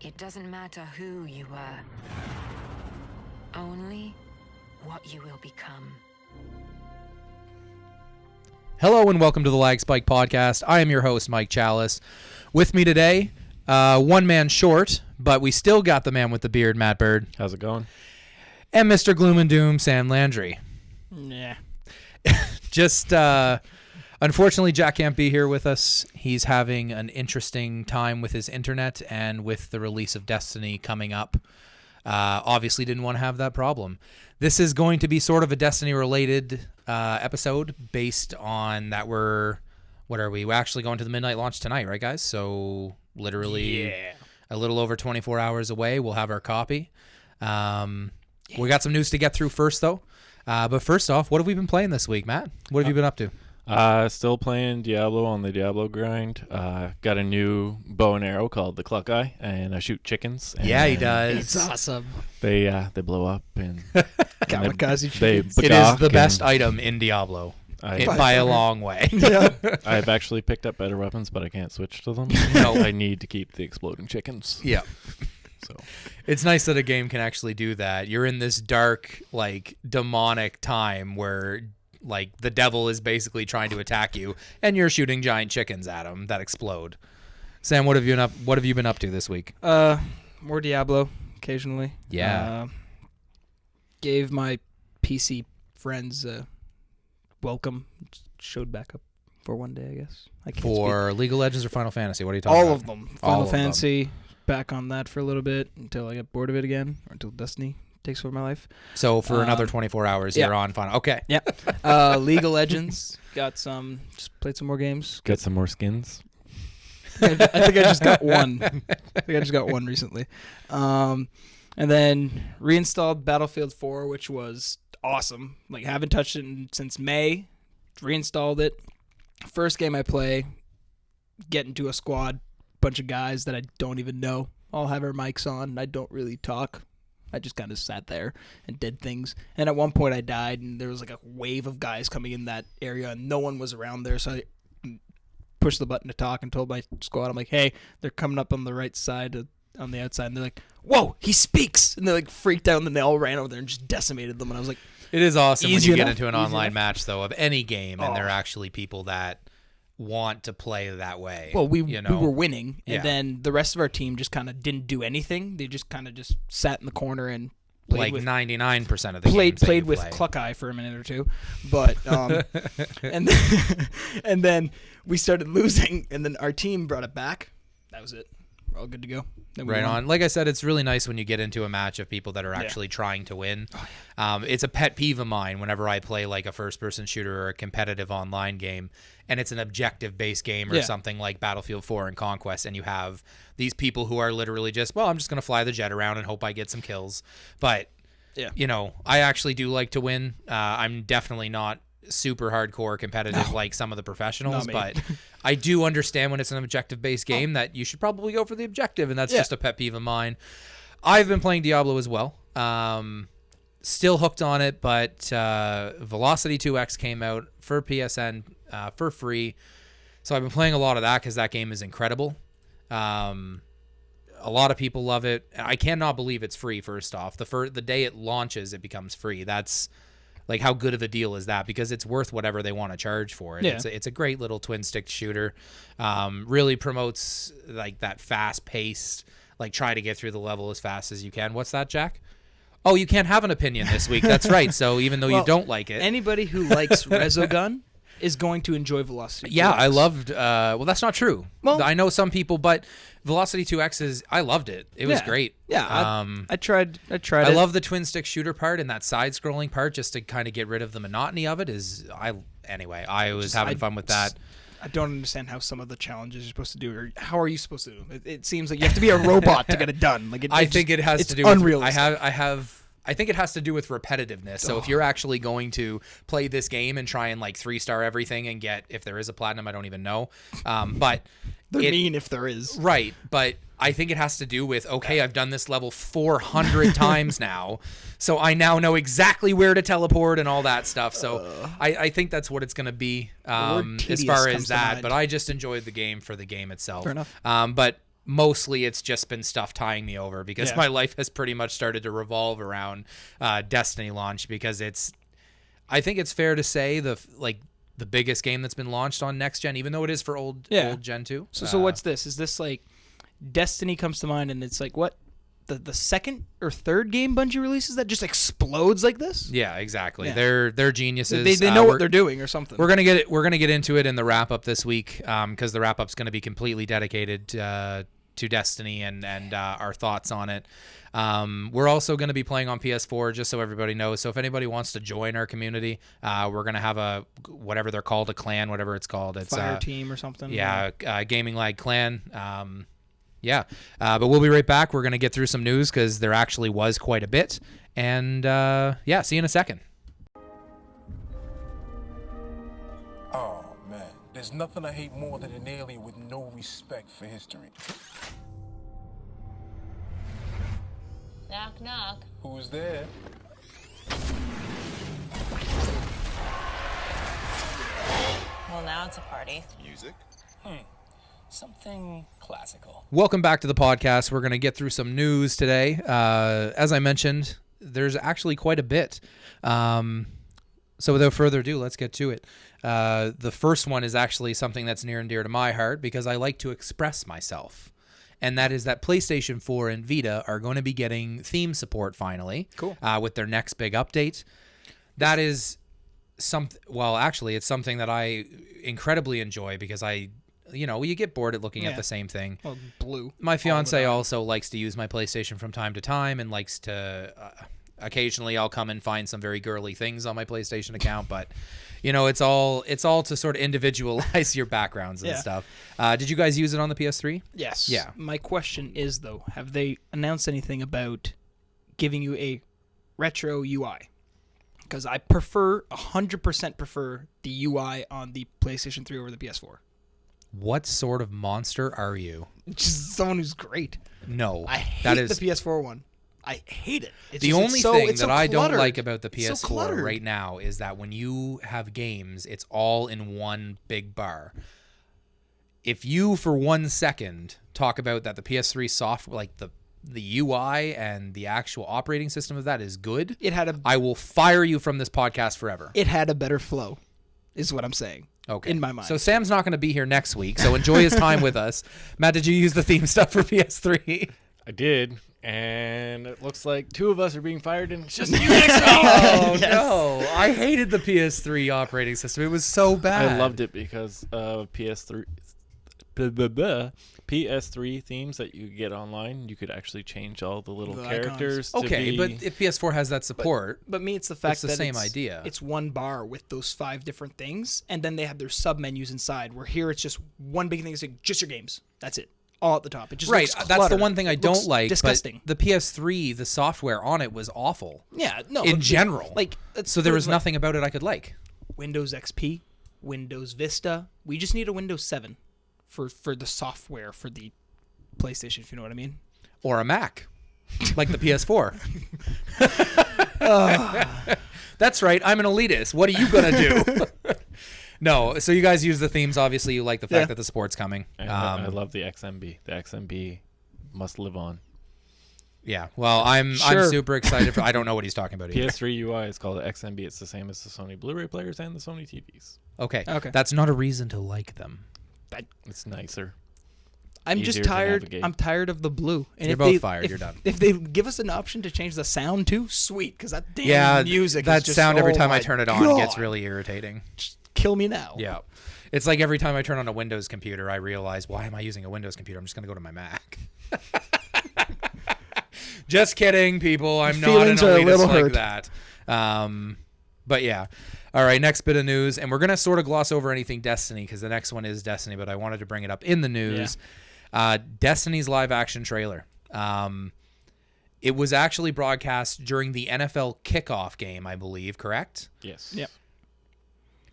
It doesn't matter who you were, only what you will become. Hello and welcome to the Lagg Spike podcast. I am your host, Mike Chalice. With me today, one man short, but we still got the man with the beard, Matt Bird. How's it going? And Mr. Gloom and Doom, Sam Landry. Yeah. Just, unfortunately, Jack can't be here with us. He's having an interesting time with his internet and with the release of Destiny coming up. Obviously didn't want to have that problem. This is going to be sort of a Destiny-related episode based on that we're actually going to the midnight launch tonight, right, guys? So literally a little over 24 hours away. We'll have our copy. We got some news to get through first, though. But first off, what have we been playing this week, Matt? What have you been up to? Still playing Diablo on the Diablo grind. Got a new bow and arrow called the Cluck Eye, and I shoot chickens. Yeah, he does. It's awesome. They blow up and Kamikaze they chickens. It is the best item in Diablo by a long way. Yeah. I've actually picked up better weapons, but I can't switch to them. No. I need to keep the exploding chickens. Yeah. So It's nice that a game can actually do that. You're in this dark, like, demonic time where, like, the devil is basically trying to attack you, and you're shooting giant chickens at him that explode. Sam, what have you been up to this week? More Diablo occasionally. Yeah. Gave my PC friends a welcome. Showed back up for one day, I guess. I can't For League of Legends or Final Fantasy? What are you speak. talking All about? of them. All Final of them. Fantasy. Back on that for a little bit until I get bored of it again, or until Destiny takes over my life. So for another 24 hours, yeah. you're on Final. Okay. Yeah. League of Legends. Just played some more games. got some more skins. I think I just got one. Recently. And then reinstalled Battlefield 4, which was awesome. Like, haven't touched it since May. Reinstalled it. First game I play, get into a squad, bunch of guys that I don't even know. All have our mics on. I don't really talk. I just kind of sat there and did things. And at one point I died, and there was like a wave of guys coming in that area, and no one was around there. So I pushed the button to talk and told my squad, I'm like, hey, they're coming up on the right side, on the outside. And they're like, whoa, he speaks. And they like freaked out, and then they all ran over there and just decimated them. And I was like, It is awesome when Easy you get enough, into an easy online enough. match, though, of any game, and Oh. there are actually people that want to play that way. well, we you know? were winning. And Yeah. then the rest of our team just kind of didn't do anything. They just kind of just sat in the corner and played like with 99% of the played games that played you with play. Cluck Eye for a minute or two, but and then we started losing, and then our team brought it back. That was it. We're all good to go. Then we Right won. on. Like I said, it's really nice when you get into a match of people that are actually trying to win. It's a pet peeve of mine whenever I play like a first-person shooter or a competitive online game, and it's an objective-based game or Yeah. something like Battlefield 4 and Conquest, and you have these people who are literally just, well, I'm just going to fly the jet around and hope I get some kills. But, Yeah. you know, I actually do like to win. I'm definitely not super hardcore competitive like some of the professionals, Not me. but I do understand when it's an objective-based game that you should probably go for the objective, and that's just a pet peeve of mine. I've been playing Diablo as well. Still hooked on it, but Velocity 2X came out for PSN for free, so I've been playing a lot of that because that game is incredible. A lot of people love it. I cannot believe it's free, first off. The day it launches, it becomes free. That's... like, how good of a deal is that? Because it's worth whatever they want to charge for it. Yeah. It's a great little twin-stick shooter. Really promotes, like, that fast-paced, like, try to get through the level as fast as you can. What's that, Jack? Oh, you can't have an opinion this week. That's right. So even though you Well, don't like it. Anybody who likes Resogun is going to enjoy Velocity. Yeah, 2X. I loved... well, that's not true. Well- I know some people, but Velocity 2X is... I loved it. It was Yeah. great. Yeah, I tried I it. love the twin stick shooter part, and that side scrolling part just to kind of get rid of the monotony of it anyway, I was having fun with that. I don't understand how some of the challenges you're supposed to do, or how are you supposed to do it? It seems like you have to be a robot to get it done. Like I think it has it's to do with unrealistic. I think it has to do with repetitiveness. So if you're actually going to play this game and try and like 3-star everything and get, if there is a platinum, I don't even know. But They're mean if there is. Right, but I think it has to do with, okay, I've done this level 400 times now, so I now know exactly where to teleport and all that stuff. So I think that's what it's going to be as tedious far comes as to that. mind. But I just enjoyed the game for the game itself. Fair enough. But mostly it's just been stuff tying me over because my life has pretty much started to revolve around Destiny launch, because I think it's fair to say the biggest game that's been launched on next gen, even though it is for old gen 2. So what's this? Is this like Destiny comes to mind, and it's like what? The second or third game Bungie releases that just explodes like this? Yeah, exactly. Yeah. They're geniuses. They know what they're doing or something. We're gonna get into it in the wrap up this week, because the wrap up's gonna be completely dedicated to Destiny and our thoughts on it. We're also going to be playing on PS4, just so everybody knows. So if anybody wants to join our community, we're going to have a whatever they're called, a clan, whatever it's called. It's Fire team or something. Yeah, Gaming Lagg clan. But we'll be right back. We're going to get through some news because there actually was quite a bit. And see you in a second. Oh, man. There's nothing I hate more than an alien with no respect for history. Knock, knock. Who's there? Well, now it's a party. Music? Something classical. Welcome back to the podcast. We're going to get through some news today. As I mentioned, there's actually quite a bit. So without further ado, let's get to it. The first one is actually something that's near and dear to my heart because I like to express myself. And that is that PlayStation 4 and Vita are going to be getting theme support finally. Cool. With their next big update. That is actually, it's something that I incredibly enjoy because you get bored at looking at the same thing. Well, blue. My fiance also likes to use my PlayStation from time to time and likes to occasionally I'll come and find some very girly things on my PlayStation account, but it's all to sort of individualize your backgrounds and stuff. Did you guys use it on the PS3? Yes. Yeah. My question is though, have they announced anything about giving you a retro UI? Because I 100% prefer the UI on the PlayStation 3 over the PS4. What sort of monster are you? Just someone who's great. No. I hate the PS4 one. I hate it. The only thing that I don't like about the so PS4 cluttered. right now is that when you have games, it's all in one big bar. If you, for 1 second, talk about that the PS3 software, like the UI and the actual operating system of that is good, I will fire you from this podcast forever. It had a better flow, is what I'm saying. Okay. In my mind. So Sam's not going to be here next week, so enjoy his time with us. Matt, did you use the theme stuff for PS3? I did, and it looks like two of us are being fired, and it's just you next week. Oh, no. I hated the PS3 operating system. It was so bad. I loved it because of PS3 themes that you get online. You could actually change all the little characters. Okay, but if PS4 has that support, but me, it's the fact it's the that same idea. It's one bar with those 5 different things, and then they have their sub menus inside. Where here it's just one big thing. It's like just your games. That's it. All at the top. It just looks that's cluttered. the one thing I don't like. Disgusting. But the PS3, the software on it was awful. Yeah, no. In general, so there was like nothing about it I could like. Windows XP, Windows Vista. We just need a Windows 7 for the software for the PlayStation. If you know what I mean. Or a Mac, like the PS4. That's right. I'm an elitist. What are you gonna do? No, so you guys use the themes. Obviously, you like the fact that the support's coming. I love the XMB. The XMB must live on. Yeah, well, I'm super excited. I don't know what he's talking about either. PS3 UI is called XMB. It's the same as the Sony Blu-ray players and the Sony TVs. Okay. That's not a reason to like them. It's nicer. I'm just tired. I'm tired of the blue. And You're both fired. You're done. If they give us an option to change the sound too, sweet. Because that damn music. That is just, sound every time I my turn it on God. gets really irritating. Just kill me now. Yeah, it's like every time I turn on a Windows computer, I realize, why am I using a Windows computer? I'm just gonna go to my Mac. Just kidding, people. I'm not an elitist like that. But yeah. All right, next bit of news, and we're gonna sort of gloss over anything Destiny because the next one is Destiny, but I wanted to bring it up in the news. Destiny's live action trailer. It was actually broadcast during the NFL kickoff game, I believe, correct? Yes. Yep.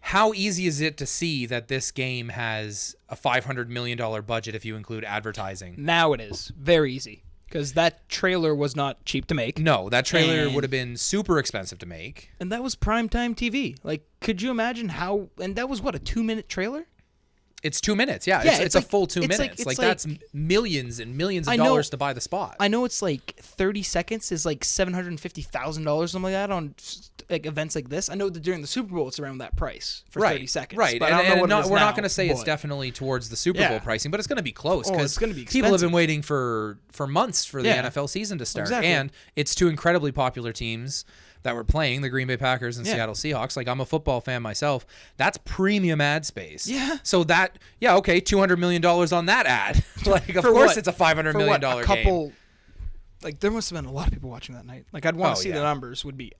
How easy is it to see that this game has a $500 million budget if you include advertising? Now it is. Very easy. Because that trailer was not cheap to make. No, that trailer would have been super expensive to make. And that was primetime TV. Like, could you imagine how... And that was, what, a 2-minute trailer? It's 2 minutes. Yeah, Yeah, it's a like- full 2 it's minutes. like- That's millions and millions of I know- dollars to buy the spot. I know it's like 30 seconds is like $750,000, something like that, on like events like this. I know that during the Super Bowl it's around that price for 30 seconds. Right, But I don't know what it is we're now, not going to say it's but- definitely towards the Super Yeah. Bowl pricing, but it's going to be close Oh, because it's gonna be people have been expensive. waiting for months for the Yeah. NFL season to start, Exactly. and it's two incredibly popular teams that were playing, the Green Bay Packers and Yeah. Seattle Seahawks. Like, I'm a football fan myself. That's premium ad space. Yeah. So that, yeah, okay, $200 million on that ad. Like, of For course what? it's a $500 For million what, a game. couple, like there must have been a lot of people watching that night. Like I'd want Oh, to see the yeah. numbers. Would be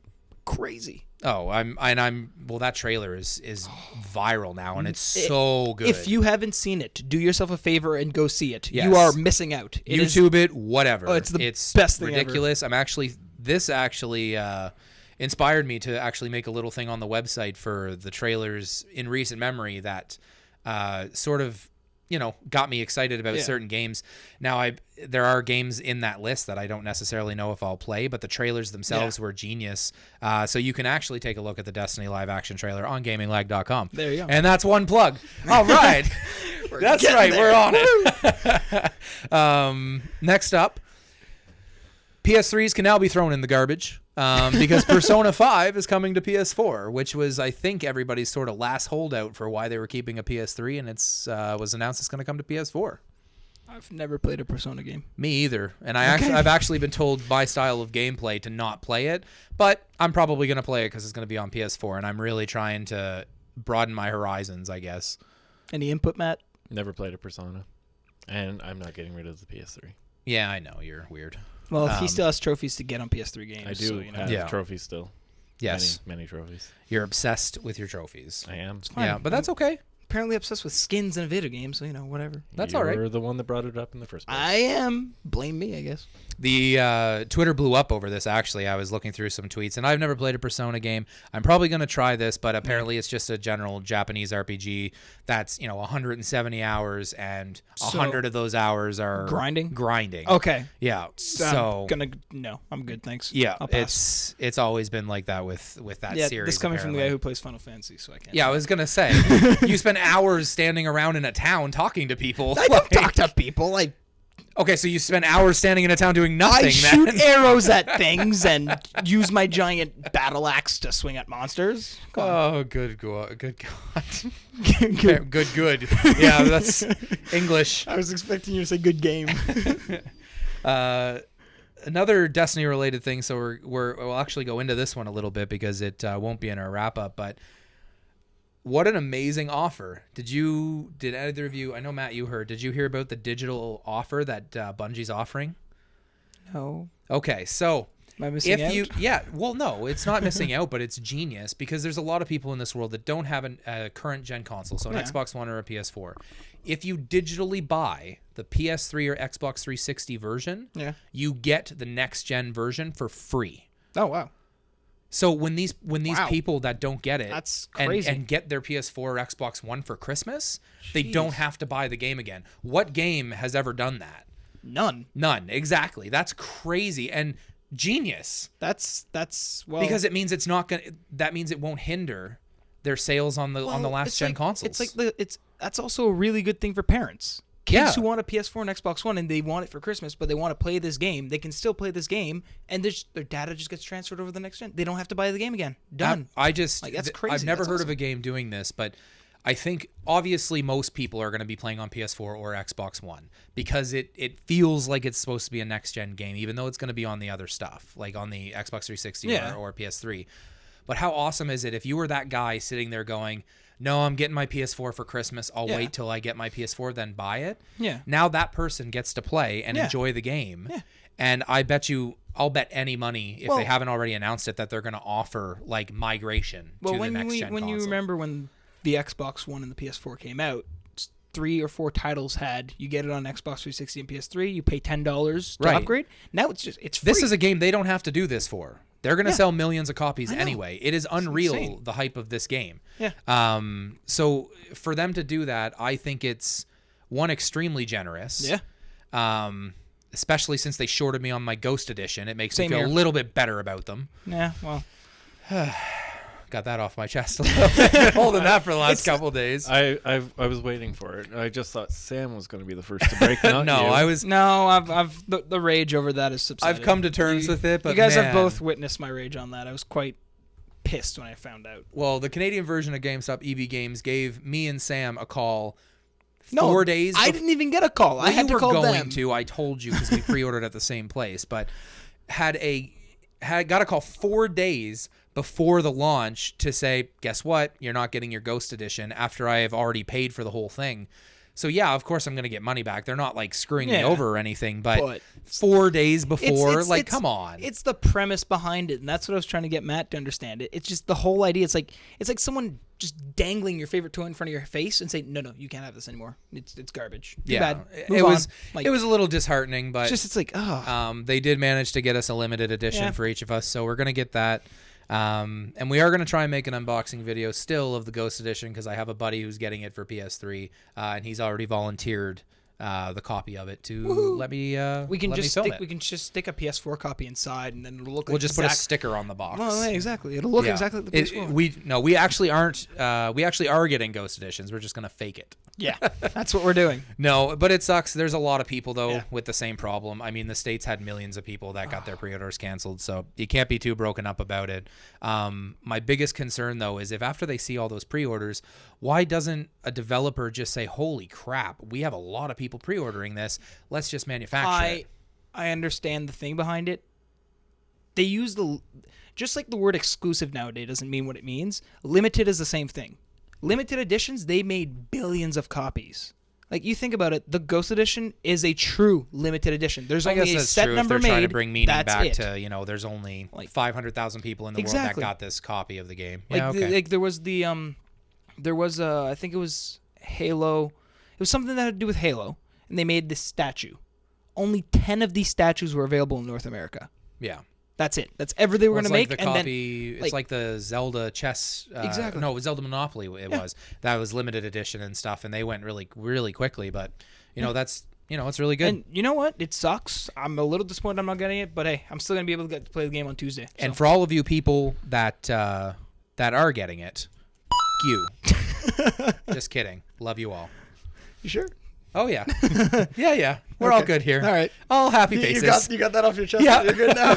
crazy. Oh, well, that trailer is viral now, and it's so good. If you haven't seen it, do yourself a favor and go see it. Yes. You are missing out. It is- YouTube it, whatever. Oh, it's the best thing ever. ridiculous. This actually inspired me to actually make a little thing on the website for the trailers in recent memory that sort of, got me excited about Yeah. certain games. Now, there are games in that list that I don't necessarily know if I'll play, but the trailers themselves were genius. So you can actually take a look at the Destiny live action trailer on GamingLagg.com. There you go. And that's one plug. All right. That's getting right. there. We're on it. Next up, PS3s can now be thrown in the garbage because Persona 5 is coming to PS4, which was, I think, everybody's sort of last holdout for why they were keeping a PS3, and it's was announced it's going to come to PS4. I've never played a Persona game. Me either, and I've actually been told my style of gameplay to not play it, but I'm probably going to play it because it's going to be on PS4, and I'm really trying to broaden my horizons, I guess. Any input, Matt? Never played a Persona, and I'm not getting rid of the PS3. Yeah, I know, you're weird. Well, he still has trophies to get on PS3 games. I do so, you know. have Yeah. trophies still. Yes, Many trophies. you're obsessed with your trophies. I am. fine. Yeah, but that's okay. Apparently obsessed with skins in a video game, so whatever. That's all right. You're the one that brought it up in the first place. I am. Blame me, I guess. The Twitter blew up over this, actually. I was looking through some tweets, and I've never played a Persona game. I'm probably going to try this, but apparently it's just a general Japanese RPG that's, 170 hours, and 100 of those hours are Grinding? Grinding. Okay. Yeah. So, I'm good, thanks. yeah, I'll pass. it's always been like that with that Yeah, series. this coming from the guy apparently. who plays Final Fantasy, so I can't. Yeah, I was going to say, you spend hours standing around in a town talking to people. I don't talk to people. Okay, so you spend hours standing in a town doing nothing, I shoot man. arrows at things and use my giant battle axe to swing at monsters. Come on. Oh, good God. Good God. Good. Yeah, that's English. I was expecting you to say good game. Another Destiny-related thing, so we'll actually go into this one a little bit because it won't be in our wrap-up, but what an amazing offer. Did either of you, I know, Matt, you heard, did you hear about the digital offer that Bungie's offering? No. Okay, so Am I missing out? well, no, it's not missing out, but it's genius because there's a lot of people in this world that don't have a current gen console, so an Yeah. Xbox One or a PS4. If you digitally buy the PS3 or Xbox 360 version, Yeah. you get the next gen version for free. Oh, wow. So when these Wow. people that don't get it That's crazy. and get their PS4 or Xbox One for Christmas, they Jeez. don't have to buy the game again. What game has ever done that? None. None. Exactly. That's crazy and genius. That's well Because it means it's not gonna. That means it won't hinder their sales on the last it's gen like- consoles. It's like that's also a really good thing for parents. Kids Yeah. who want a PS4 and Xbox One and they want it for Christmas, but they want to play this game, they can still play this game, and their data just gets transferred over to the next gen. They don't have to buy the game again. Done. I just Like, that's I've crazy. never That's heard of awesome. a game doing this, but I think obviously most people are going to be playing on PS4 or Xbox One because it feels like it's supposed to be a next gen game, even though it's going to be on the other stuff, like on the Xbox 360 Yeah. or PS3. But how awesome is it if you were that guy sitting there going, no, I'm getting my PS4 for Christmas. I'll Yeah. wait till I get my PS4, then buy it. Yeah. Now that person gets to play and Yeah. enjoy the game. Yeah. And I'll bet any money if Well- they haven't already announced it that they're going to offer like migration Well, to when the next you gen when console. you remember when the Xbox One and the PS4 came out, 3 or 4 titles had you get it on Xbox 360 and PS3. You pay $10 to Right. upgrade. Now it's free. This is a game they don't have to do this for. They're going to Yeah. sell millions of copies I know. anyway. It is unreal, insane. the hype of this game. Yeah. So for them to do that, I think it's extremely generous. Yeah. Especially since they shorted me on my Ghost Edition, it makes Same me feel here. a little bit better about them. Yeah. Well. got that off my chest a little bit. Been holding that for the last couple days. I was waiting for it. I just thought Sam was going to be the first to break. Not No, you. I was. No, I've the rage over that is subsided. I've come to terms with it, but you guys man. have both witnessed my rage on that. I was quite pissed when I found out. Well, the Canadian version of GameStop EB Games gave me and Sam a call. No, 4 days. I didn't even get a call. Well, I had you to were call going them. to. I told you because we pre-ordered at the same place, but got a call 4 days before the launch to say, guess what? You're not getting your Ghost Edition after I have already paid for the whole thing. So yeah, of course I'm going to get money back. They're not like screwing me over or anything, but 4 days before, come on. It's the premise behind it, and that's what I was trying to get Matt to understand. It's just the whole idea. It's like someone just dangling your favorite toy in front of your face and saying, "No, you can't have this anymore. It's garbage." Too bad. Move it was on. Like, it was a little disheartening, but it's like, oh. they did manage to get us a limited edition for each of us, so we're going to get that. And we are going to try and make an unboxing video still of the Ghost Edition because I have a buddy who's getting it for PS3, and he's already volunteered the copy of it to let me. We can just stick a PS4 copy inside, and then it'll look. We'll like just put a sticker on the box. Well, yeah, exactly. It'll look exactly like the PS4. We actually aren't. We actually are getting Ghost Editions. We're just going to fake it. Yeah, that's what we're doing. No, but it sucks. There's a lot of people, though, with the same problem. I mean, the States had millions of people that got their pre-orders canceled, so you can't be too broken up about it. My biggest concern, though, is if after they see all those pre-orders, why doesn't a developer just say, holy crap, we have a lot of people pre-ordering this. Let's just manufacture it. I understand the thing behind it. They use just like the word exclusive nowadays doesn't mean what it means. Limited is the same thing. Limited editions, they made billions of copies. Like, you think about it, the Ghost Edition is a true limited edition. There's only a set number if they're made. Trying to bring meaning that's back it. to, there's only 500,000 people in the world that got this copy of the game. There was I think it was Halo. It was something that had to do with Halo, and they made this statue. Only 10 of these statues were available in North America. Yeah. That's it. That's everything they were going to make. The and copy, then, it's like the Zelda chess. Exactly. No, it was Zelda Monopoly. It was that was limited edition and stuff, and they went really, really quickly. But that's it's really good. And you know what? It sucks. I'm a little disappointed I'm not getting it, but hey, I'm still going to be able to get to play the game on Tuesday. So. And for all of you people that are getting it, you. Just kidding. Love you all. You sure? Oh yeah, yeah. We're all good here. All right, all happy faces. You got that off your chest. Yeah, you're good now.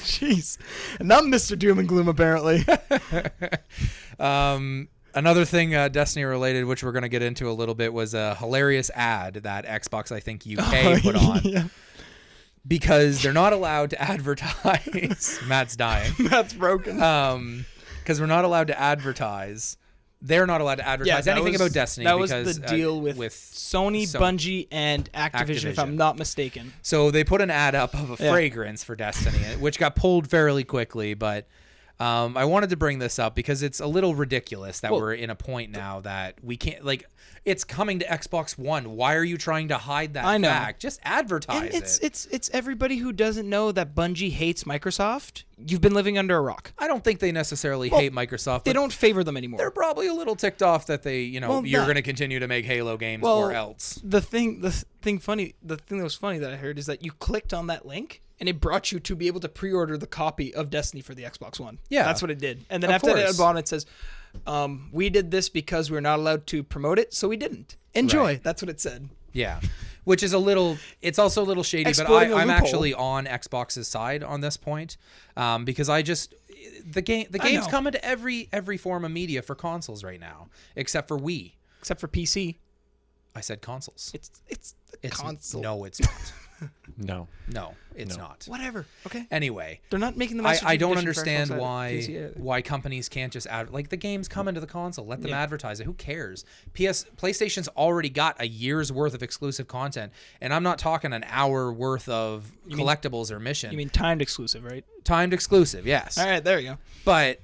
Jeez, and I'm Mr. Doom and Gloom apparently. Another thing, Destiny related, which we're gonna get into a little bit, was a hilarious ad that Xbox, I think UK put on. Yeah. Because they're not allowed to advertise. Matt's dying. Matt's broken. Because we're not allowed to advertise. They're not allowed to advertise anything about Destiny. That was the deal with Sony, Bungie, and Activision, if I'm not mistaken. So they put an ad up of a fragrance for Destiny, which got pulled fairly quickly. But I wanted to bring this up because it's a little ridiculous that we're in a point now that we can't, it's coming to Xbox One. Why are you trying to hide that fact? Just advertise it. It's everybody who doesn't know that Bungie hates Microsoft. You've been living under a rock. I don't think they necessily hate Microsoft. They don't favor them anymore. They're probably a little ticked off that they, you're going to continue to make Halo games or else. The thing that was funny that I heard is that you clicked on that link and it brought you to be able to pre-order the copy of Destiny for the Xbox One. Yeah, that's what it did. And then after that, at the bottom it says, "We did this because we're not allowed to promote it, so we didn't. Enjoy." Right. That's what it said. Yeah. Which is it's also a little shady, but I'm actually on Xbox's side on this point, because the game's coming to every form of media for consoles right now, except for Wii, except for PC. I said consoles. It's console. No, it's not. No, it's not. Whatever. Okay. Anyway, they're not making the. I don't understand why companies can't just the game's coming to the console. Let them advertise it. Who cares? PlayStation's already got a year's worth of exclusive content, and I'm not talking an hour worth of collectibles or mission. You mean timed exclusive, right? Timed exclusive, yes. All right, there you go. But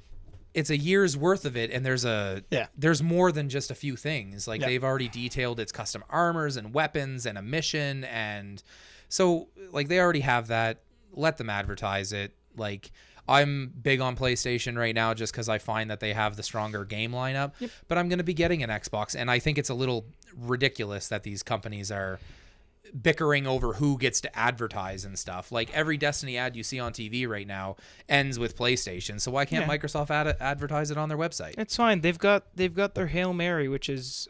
it's a year's worth of it, and there's more than just a few things. They've already detailed its custom armors and weapons and a mission, and so they already have that. Let them advertise it. I'm big on PlayStation right now just because I find that they have the stronger game lineup. Yep. But I'm going to be getting an Xbox, and I think it's a little ridiculous that these companies are bickering over who gets to advertise and stuff. Like every Destiny ad you see on TV right now ends with PlayStation. So why can't Microsoft advertise it on their website? It's fine. They've got their Hail Mary, which is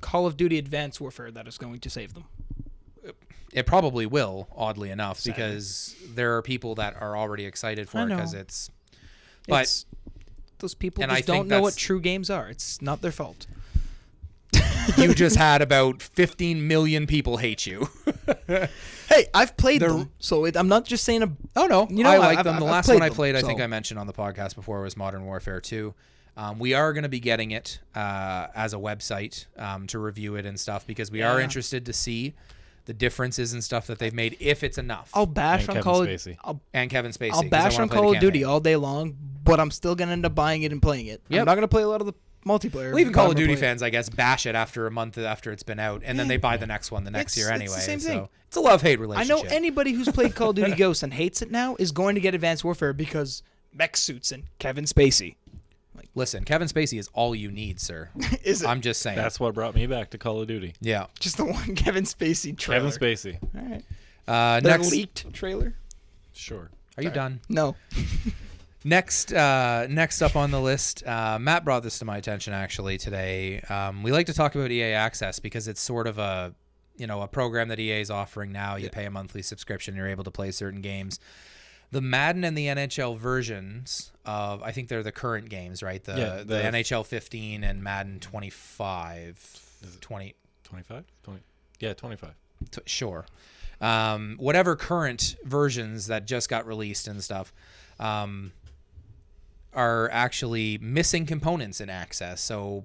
Call of Duty Advanced Warfare, that is going to save them. It probably will, oddly enough, Sadly. because there are people that are already excited for it because it's. But It's, those people and I just think don't know what that's- true games are. It's not their fault. you just had about 15 million people hate you. Hey, I've played them, so I'm not just saying. Oh no, You know, I like I've- them. The I've last played one I them, played, I so- think I mentioned on the podcast before, was Modern Warfare 2. We are going to be getting it as a website to review it and stuff because we are interested to see the differences and stuff that they've made, if it's enough. I'll bash And on Kevin Call of Spacey. And Kevin Spacey. I'll 'cause I bash wanna on play the Call of Duty campaign. all day long, but I'm still gonna end up buying it and playing it. Yep. I'm not gonna play a lot of the multiplayer. Well, even but Call I'm of gonna Duty play it. fans, I guess, bash it after a month after it's been out, and then they buy the next one the next year It's the anyway. same thing. So it's a love-hate I relationship. know anybody who's played Call of Duty Ghosts and hates it now is going to get Advanced Warfare because mech suits and Kevin Spacey. Listen, Kevin Spacey is all you need, sir. Is it I'm just saying. That's what brought me back to Call of Duty. yeah. just the one Kevin Spacey trailer? Kevin Spacey. All right. The Next, leaked trailer? Sure. are you done? No. Next up on the list, Matt brought this to my attention actually today. We like to talk about EA Access because it's sort of a program that EA is offering now. You pay a monthly subscription, you're able to play certain games. The Madden and the NHL versions of, I think they're the current games, right? The NHL 15 and Madden 25. 20. 25? 20. Yeah, 25. Sure. Whatever current versions that just got released and stuff are actually missing components in Access. So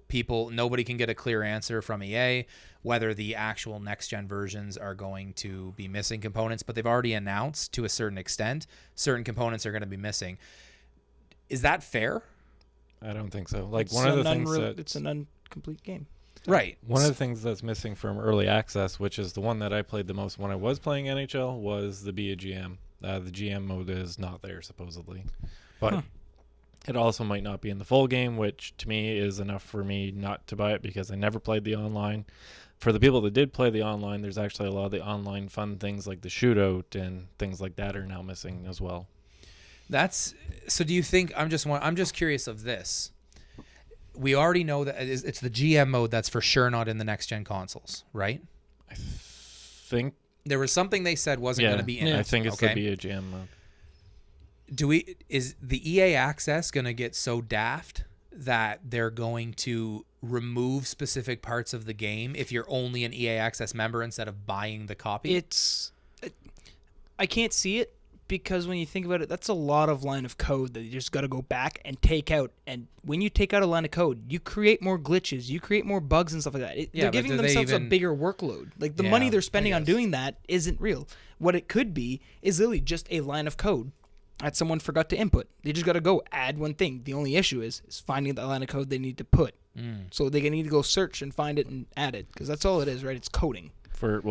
nobody can get a clear answer from EA whether the actual next-gen versions are going to be missing components, but they've already announced to a certain extent certain components are going to be missing. Is that fair? I don't think so. Like It's one of the an things that it's an incomplete game. Right. one of the things that's missing from early access, which is the one that I played the most when I was playing NHL, was the Be a GM. The GM mode is not there supposedly, but it also might not be in the full game, which to me is enough for me not to buy it because I never played the online. For the people that did play the online, there's actually a lot of the online fun things like the shootout and things like that are now missing as well. So do you think, I'm just curious of this. We already know that it's the GM mode that's for sure not in the next gen consoles, right? I think There was something they said wasn't going to be in it. I think it's okay? the Be a GM mode. Is the EA Access going to get so daft that they're going to remove specific parts of the game if you're only an EA Access member instead of buying the copy? I can't see it because when you think about it, that's a lot of line of code that you just got to go back and take out. And when you take out a line of code, you create more glitches, you create more bugs and stuff like that. They're but giving do they themselves a even- bigger workload. Like the Yeah, money they're I spending on guess. doing that isn't real. What it could be is literally just a line of code that someone forgot to input. They just got to go add one thing. The only issue is finding the line of code they need to put. So they need to go search and find it and add it because that's all it is, right? It's coding. For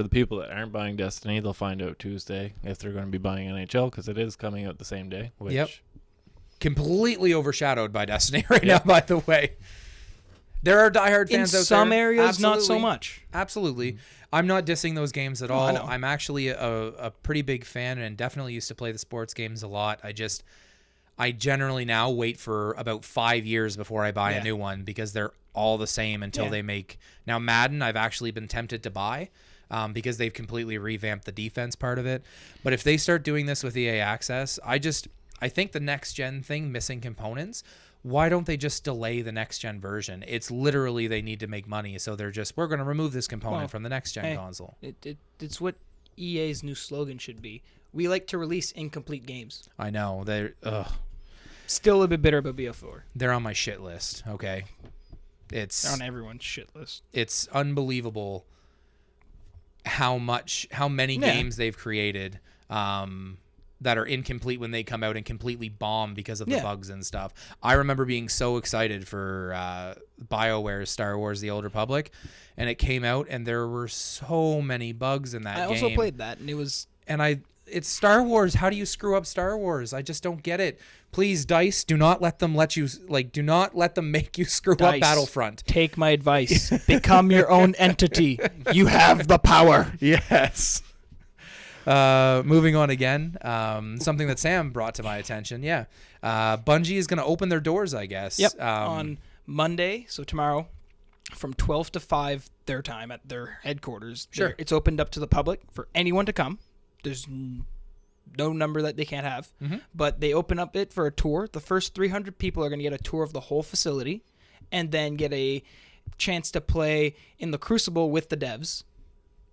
the people that aren't buying Destiny, they'll find out Tuesday if they're going to be buying NHL because it is coming out the same day. Which, Yep. Completely overshadowed by Destiny right now, by the way. There are diehard In fans out there. some areas, not so Absolutely. much. Absolutely. I'm not dissing those games at all. I know. I'm actually a pretty big fan and definitely used to play the sports games a lot. I generally now wait for about 5 years before I buy a new one because they're all the same until they make... Now, Madden, I've actually been tempted to buy because they've completely revamped the defense part of it. But if they start doing this with EA Access, I think the next-gen thing, missing components... Why don't they just delay the next-gen version? It's literally they need to make money, so we're going to remove this component from the next-gen console. It's what EA's new slogan should be. We like to release incomplete games. I know. Still a bit bitter about BO4. They're on my shit list, okay? They're on everyone's shit list. It's unbelievable how many games they've created that are incomplete when they come out and completely bomb because of the bugs and stuff. I remember being so excited for BioWare's Star Wars The Old Republic, and it came out and there were so many bugs in that game. I also played that, and it was... And it's Star Wars. How do you screw up Star Wars? I just don't get it. Please, DICE, do not let them make you screw up Dice. Battlefront. Take my advice. Become your own entity. You have the power. Yes. Moving on again. Something that Sam brought to my attention. Yeah. Bungie is going to open their doors, I guess. Yep. On Monday, so tomorrow, from 12 to 5 their time at their headquarters. Sure. It's opened up to the public for anyone to come. There's no number that they can't have. But they open up it for a tour. The first 300 people are going to get a tour of the whole facility and then get a chance to play in the Crucible with the devs.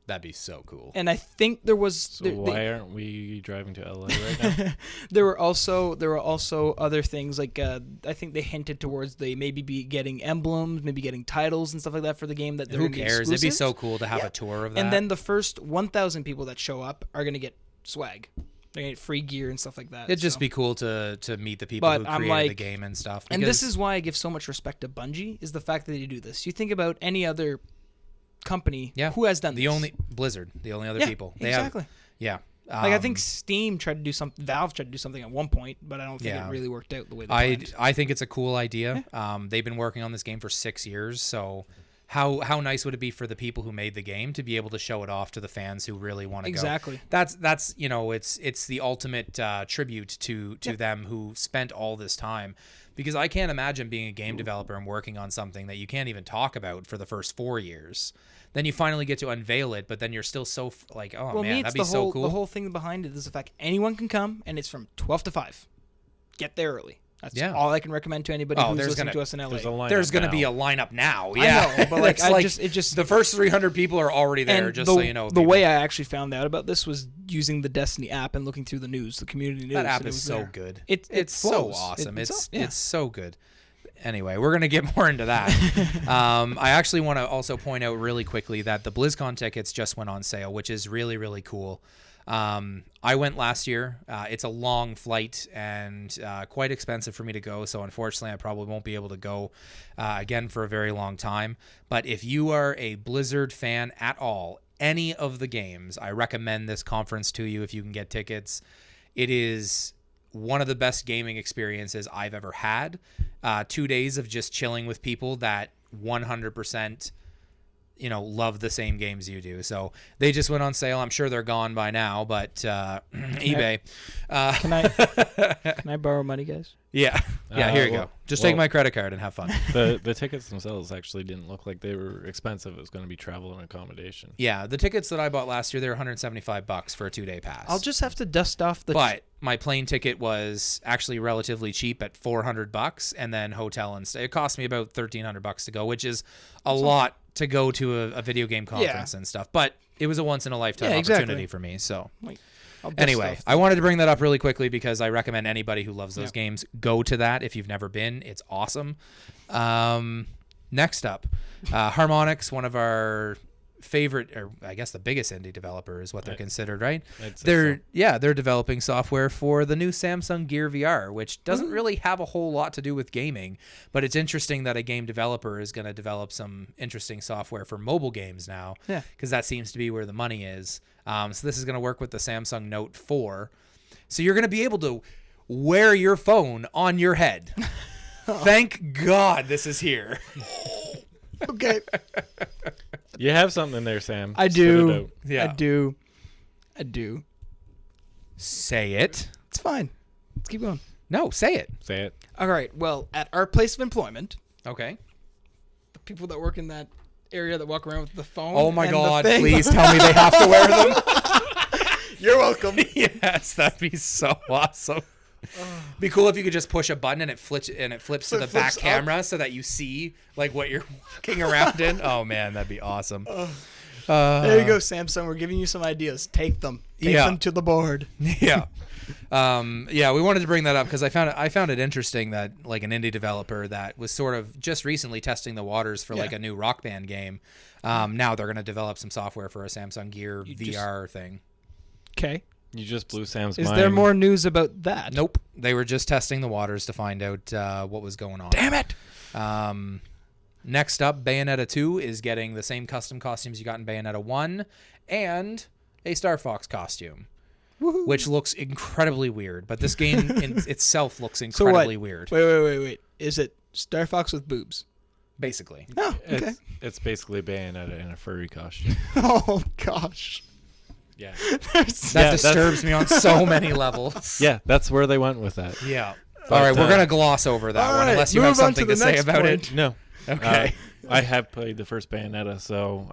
That'd be so cool. And I think there was... So why aren't we driving to LA right now? There were also other things like I think they hinted towards they maybe be getting emblems, maybe getting titles and stuff like that for the game that they're Who gonna be cares? It'd be so exclusive. cool to have a tour of that. And then the first 1,000 people that show up are going to get swag. They're going to get free gear and stuff like that. it'd just so. be cool to meet the people But who I'm created the like- game and stuff. And this because- is why I give so much respect to Bungie is the fact that they do this. You think about any other company who has done the this. only Blizzard, the only other Yeah, people. They exactly. have, yeah. Like I think Steam tried to do something, Valve tried to do something at one point, but I don't think Yeah. it really worked out the way they I planned. I think it's a cool idea. They've been working on this game for 6 years, so how nice would it be for the people who made the game to be able to show it off to the fans who really want to Exactly. go? That's it's the ultimate tribute to them who spent all this time. Because I can't imagine being a game developer and working on something that you can't even talk about for the first 4 years. Then you finally get to unveil it, but then you're still so like, oh Well, man, me, that'd it's be the whole so cool. the whole thing behind it is the fact anyone can come, and it's from 12 to 5. Get there early. That's Yeah. all I can recommend to anybody Oh, who's there's listening gonna- to us in LA. There's a lineup There's going to now. be a lineup now. I Yeah, know, but, like, It's I just- it just- the first 300 people are already there. And Just the, so you know, the people. way I actually found out about this was using the Destiny app and looking through the news, the community news. that app and it is was so there. good. It It's so flows. awesome. It's yeah. it's so good. Anyway, we're going to get more into that. I actually want to also point out really quickly that the BlizzCon tickets just went on sale, which is really, really cool. I went last year. It's a long flight and quite expensive for me to go. So unfortunately, I probably won't be able to go again for a very long time. But if you are a Blizzard fan at all, any of the games, I recommend this conference to you if you can get tickets. It is one of the best gaming experiences I've ever had. 2 days of just chilling with people that 100% love the same games you do. So they just went on sale. I'm sure they're gone by now, but eBay. Can I borrow money, guys? Yeah. Here you go. well- Just take well- my credit card and have fun. The tickets themselves actually didn't look like they were expensive. It was going to be travel and accommodation. Yeah, the tickets that I bought last year, they were $175 for a 2-day pass. I'll just have to dust off the. But my plane ticket was actually relatively cheap at $400, and then hotel and stay. It cost me about $1,300 to go, which is a lot to go to a video game conference and stuff. But it was a once in a lifetime opportunity for me. So I'll dust anyway, off I wanted to bring that up really quickly because I recommend anybody who loves those games go to that if you've never been. It's awesome. Next up, Harmonix, one of our favorite, or I guess the biggest indie developer is what they're considered, right? I'd say They're developing software for the new Samsung Gear VR, which doesn't really have a whole lot to do with gaming, but it's interesting that a game developer is going to develop some interesting software for mobile games now, because that seems to be where the money is. So this is going to work with the Samsung Note 4. So you're going to be able to wear your phone on your head. Thank God this is here. Okay. You have something there, Sam. I Spit it do. out. Yeah. I do. Say it. It's fine. Let's keep going. No, say it. Say it. All right. Well, at our place of employment, Okay. the people that work in that area that walk around with the phone. Oh my and the God, thing- please tell me they have to wear them. You're welcome. Yes, that'd be so awesome. Be cool if you could just push a button and it flips to the it back flips camera so that you see like what you're walking around in. Oh man, that'd be awesome. There you go, Samsung. We're giving you some ideas. Take them. Take Yeah. them to the board. Yeah. We wanted to bring that up because I found it interesting that like an indie developer that was sort of just recently testing the waters for like a new Rock Band game. Now they're going to develop some software for a Samsung Gear VR thing. Okay. You just blew Sam's Is mind. there more news about that? Nope. They were just testing the waters to find out what was going on. Damn it. Next up, Bayonetta 2 is getting the same custom costumes you got in Bayonetta 1 and a Star Fox costume. which looks incredibly weird. But this game in itself looks So incredibly what? weird. Wait. Is it Star Fox with boobs? Basically. Oh, okay. It's basically Bayonetta in a furry costume. Oh gosh. Yeah. That disturbs me on so many levels. Yeah, that's where they went with that. Yeah. But, All right, we're going to gloss over that all one right, unless you move have on something to to the say next about point. it. No. Okay. I have played the first Bayonetta, so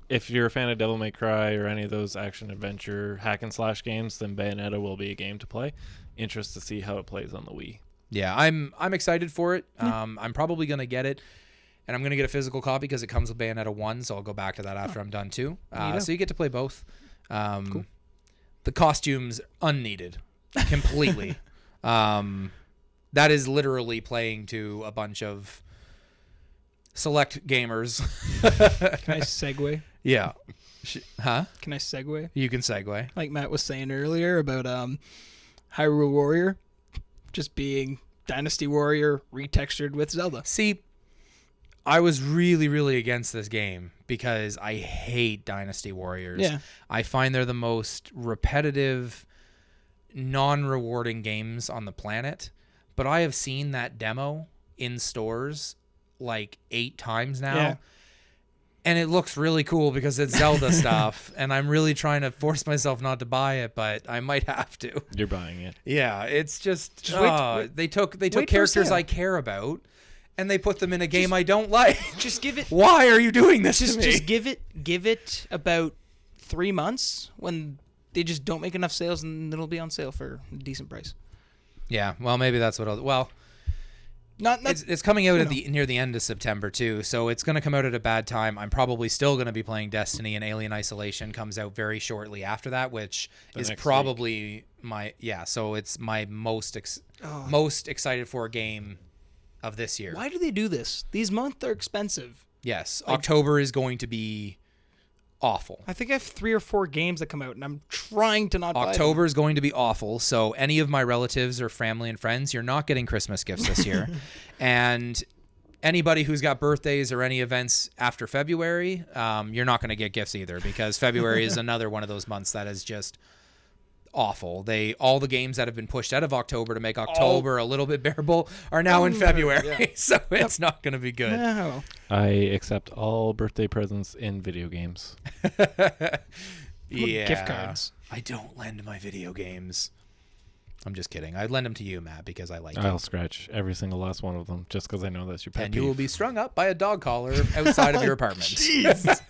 if you're a fan of Devil May Cry or any of those action adventure hack and slash games, then Bayonetta will be a game to play. Interest to see how it plays on the Wii. Yeah, I'm excited for it. I'm probably going to get it, and I'm going to get a physical copy because it comes with Bayonetta 1, so I'll go back to that after I'm done too. So you get to play both. Cool. The costumes, unneeded. Completely. That is literally playing to a bunch of select gamers. Can I segue? Yeah. Huh? Can I segue? You can segue. Like Matt was saying earlier about Hyrule Warrior just being Dynasty Warrior retextured with Zelda. See, I was really, really against this game because I hate Dynasty Warriors. Yeah. I find they're the most repetitive, non-rewarding games on the planet. But I have seen that demo in stores like 8 times now. Yeah. And it looks really cool because it's Zelda stuff. And I'm really trying to force myself not to buy it, but I might have to. You're buying it. Yeah, it's just, wait, they took wait for characters sale. I care about and they put them in a game I don't like. Just give it. Why are you doing this to me? Just give it about 3 months when they just don't make enough sales and it'll be on sale for a decent price. Yeah, well, maybe that's what Not it's coming out at near the end of September too, so it's going to come out at a bad time. I'm probably still going to be playing Destiny, and Alien Isolation comes out very shortly after that, which is next probably so it's my most excited for game of this year. Why do they do this? These months are expensive. Yes, October is going to be awful. I think I have 3 or 4 games that come out, and I'm trying to not buy them. October is going to be awful. So any of my relatives or family and friends, you're not getting Christmas gifts this year. And anybody who's got birthdays or any events after February, you're not going to get gifts either because February is another one of those months that is just awful. All the games that have been pushed out of October to make October a little bit bearable are now in February. So it's not going to be good. No. I accept all birthday presents in video games. Yeah. Gift cards. I don't lend my video games. I'm just kidding. I lend them to you, Matt, because I like I'll you. scratch every single last one of them just because I know that's your pet And peeve. you will be strung up by a dog collar outside of your apartment. Jeez.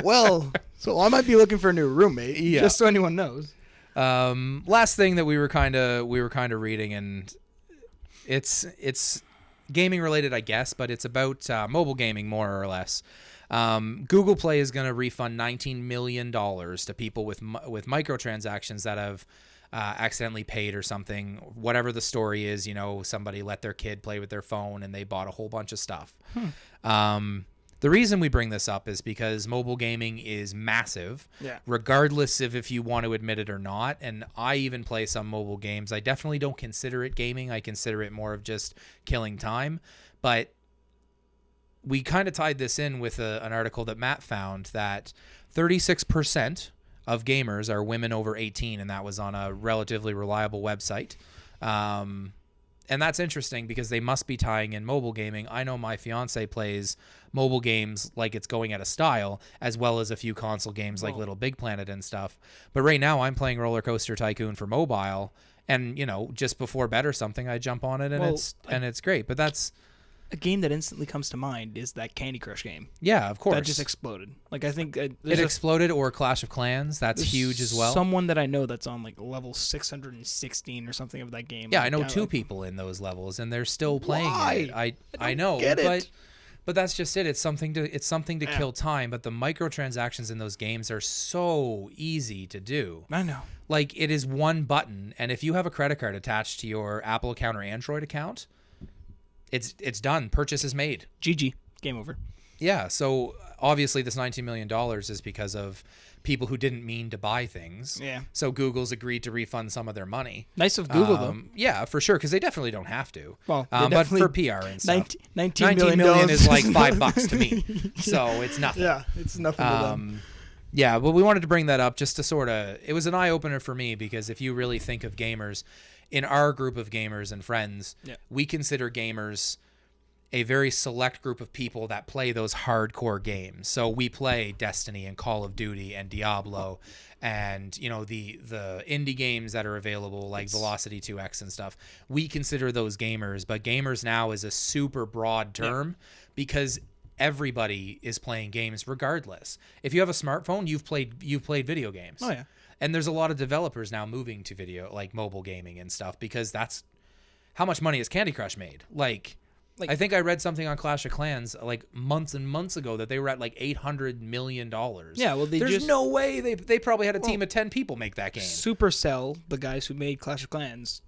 Well, so I might be looking for a new roommate. Yeah. Just so anyone knows. Last thing that we were kind of reading, and it's gaming related, I guess, but it's about mobile gaming more or less. Google Play is going to refund $19 million to people with microtransactions that have accidentally paid or something. Whatever the story is, somebody let their kid play with their phone and they bought a whole bunch of stuff. The reason we bring this up is because mobile gaming is massive, regardless of if you want to admit it or not. And I even play some mobile games. I definitely don't consider it gaming. I consider it more of just killing time. But we kind of tied this in with an article that Matt found that 36% of gamers are women over 18, and that was on a relatively reliable website. And that's interesting because they must be tying in mobile gaming. I know my fiance plays mobile games like it's going out of style, as well as a few console games like Little Big Planet and stuff. But right now I'm playing Roller Coaster Tycoon for mobile, and just before bed or something, I jump on it and it's great. But that's A game that instantly comes to mind is that Candy Crush game. of course. That just exploded. Like, I think it exploded, or Clash of Clans. That's huge as well. Someone that I know that's on like level 616 or something of that game. Yeah, Like, I know kinda 2 like, people in those levels, and they're still playing Why? it. I know, get it. but that's just it. It's something to kill time. But the microtransactions in those games are so easy to do. I know. Like, it is one button, and if you have a credit card attached to your Apple account or Android account, it's done. Purchase is made. GG. Game over. Yeah, so obviously this $19 million is because of people who didn't mean to buy things. Yeah. So Google's agreed to refund some of their money. Nice of Google, though. Yeah, for sure, because they definitely don't have to. Well, they but for definitely- PR and stuff. $19 $19 million is like $5 to me. So it's nothing. Yeah, it's nothing to them. Yeah, but we wanted to bring that up just to sort of, it was an eye-opener for me, because if you really think of gamers, in our group of gamers and friends, we consider gamers a very select group of people that play those hardcore games. So we play Destiny and Call of Duty and Diablo and, you know, the indie games that are available like Velocity 2X and stuff. We consider those gamers, but gamers now is a super broad term because everybody is playing games regardless. If you have a smartphone, you've played video games. Oh yeah. And there's a lot of developers now moving to video, like mobile gaming and stuff, because that's how much money has Candy Crush made. Like I think I read something on Clash of Clans like months and months ago that they were at like $800 million. Yeah, well, there's no way they probably had a team of 10 people make that game. Supercell, the guys who made Clash of Clans,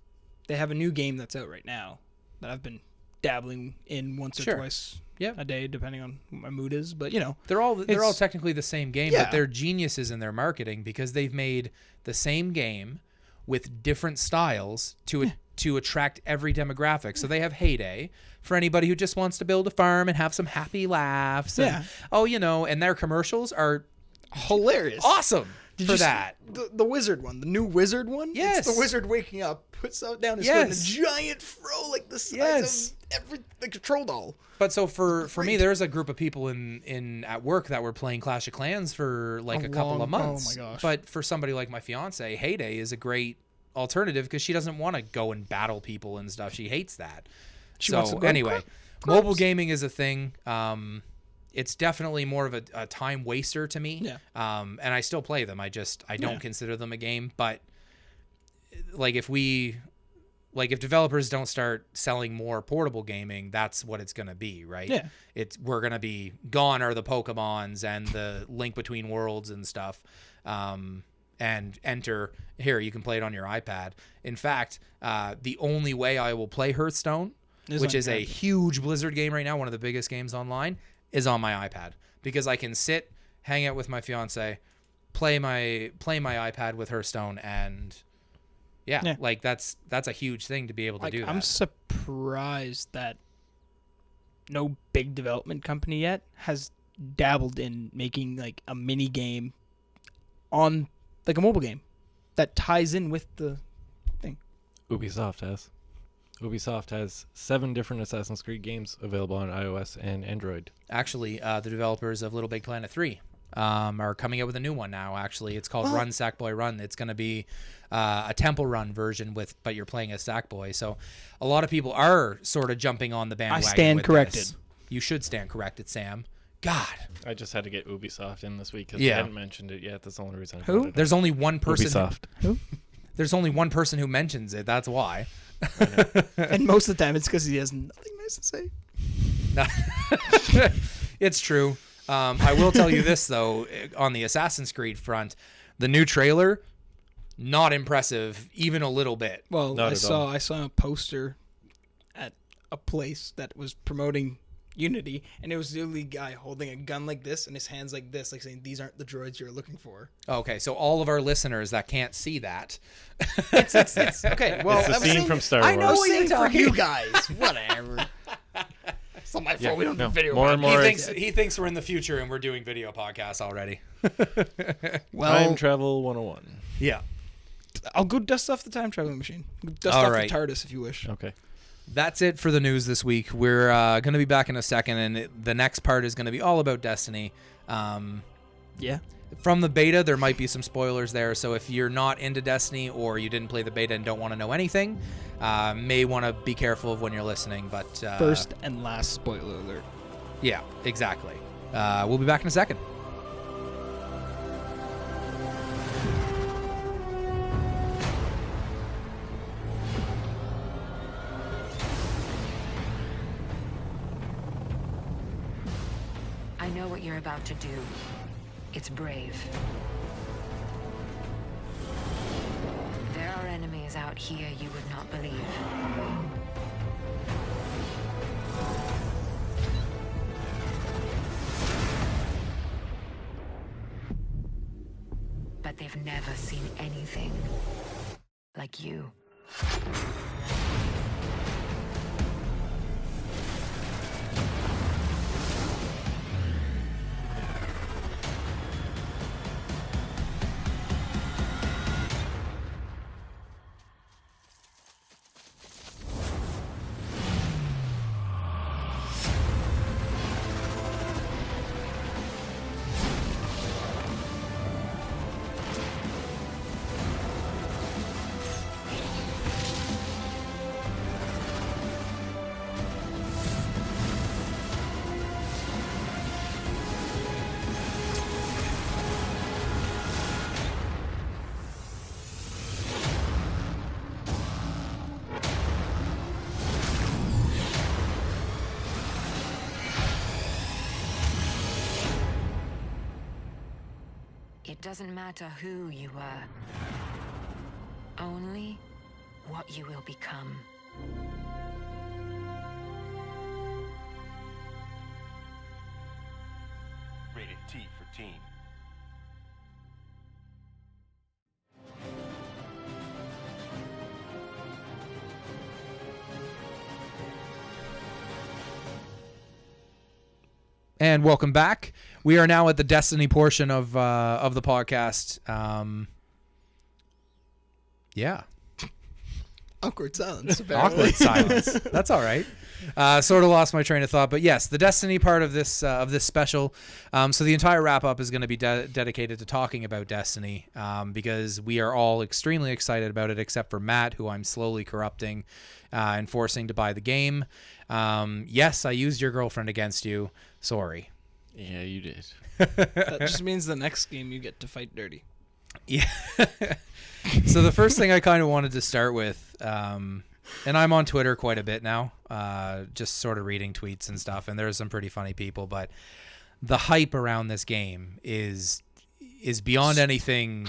they have a new game that's out right now that I've been dabbling in once or twice a day, depending on what my mood is. But you know, they're all technically the same game, but they're geniuses in their marketing because they've made the same game with different styles to attract every demographic. So they have Heyday for anybody who just wants to build a farm and have some happy laughs. And, and their commercials are hilarious, awesome. For that, the wizard one, the new wizard one. Yes, it's the wizard waking up, puts out down his foot, and a giant fro like the size of like a troll doll. But so for me, there's a group of people in at work that were playing Clash of Clans for like a couple of months. Oh my gosh! But for somebody like my fiance, Heyday is a great alternative because she doesn't want to go and battle people and stuff. She hates that. She wants to go anyway, mobile gaming is a thing. It's definitely more of a time waster to me. Yeah. And I still play them. I don't consider them a game. But like if developers don't start selling more portable gaming, that's what it's gonna be, right? Yeah. We're gonna be gone are the Pokemons and the Link Between Worlds and stuff. And enter here, you can play it on your iPad. In fact, the only way I will play Hearthstone, which is a huge Blizzard game right now, one of the biggest games online, is on my iPad because I can sit, hang out with my fiance, play my iPad with Hearthstone, and like that's a huge thing to be able to do that. I'm surprised that no big development company yet has dabbled in making like a mini game on like a mobile game that ties in with the thing. Ubisoft has 7 different Assassin's Creed games available on iOS and Android. Actually, the developers of Little Big Planet 3 are coming out with a new one now. Actually, it's called Run Sackboy Run. It's going to be a Temple Run version but you're playing as Sackboy. So a lot of people are sort of jumping on the bandwagon. I stand with corrected. This. You should stand corrected, Sam. God. I just had to get Ubisoft in this week because I hadn't mentioned it yet. That's the only reason I brought it up. There's only one person. Ubisoft. Who? There's only one person who mentions it. That's why. And most of the time it's because he has nothing nice to say. It's true. I will tell you this, though. On the Assassin's Creed front, the new trailer, not impressive, even a little bit. Well, I saw a poster at a place that was promoting Unity, and it was the only guy holding a gun like this and his hands like this, like saying, "These aren't the droids you're looking for." Okay, so all of our listeners that can't see that. It's okay. Well, it's the scene from Star Wars. I know what for you guys. Whatever. It's not my fault. We don't do video. More and more. He thinks we're in the future and we're doing video podcasts already. Time travel 101. Yeah. I'll go dust off the time traveling machine. Dust off the TARDIS if you wish. Okay. That's it for the news this week. We're going to be back in a second, and the next part is going to be all about Destiny. Yeah. From the beta, there might be some spoilers there, so if you're not into Destiny or you didn't play the beta and don't want to know anything, may want to be careful of when you're listening. But first and last spoiler alert. Yeah, exactly. We'll be back in a second. I know what you're about to do. It's brave. There are enemies out here you would not believe. But they've never seen anything like you. doesn't matter who you were, only what you will become. Rated T for teen. And welcome back. We are now at the Destiny portion of the podcast. Yeah. Awkward silence. Apparently. Awkward silence. That's all right. Sort of lost my train of thought, but yes, the Destiny part of this special. So the entire wrap up is going to be dedicated to talking about Destiny, because we are all extremely excited about it, except for Matt, who I'm slowly corrupting and forcing to buy the game. Yes, I used your girlfriend against you. Sorry. Yeah, you did. That just means the next game you get to fight dirty. Yeah. So the first thing I kind of wanted to start with, and I'm on Twitter quite a bit now, just sort of reading tweets and stuff, and there's some pretty funny people, but the hype around this game is beyond anything.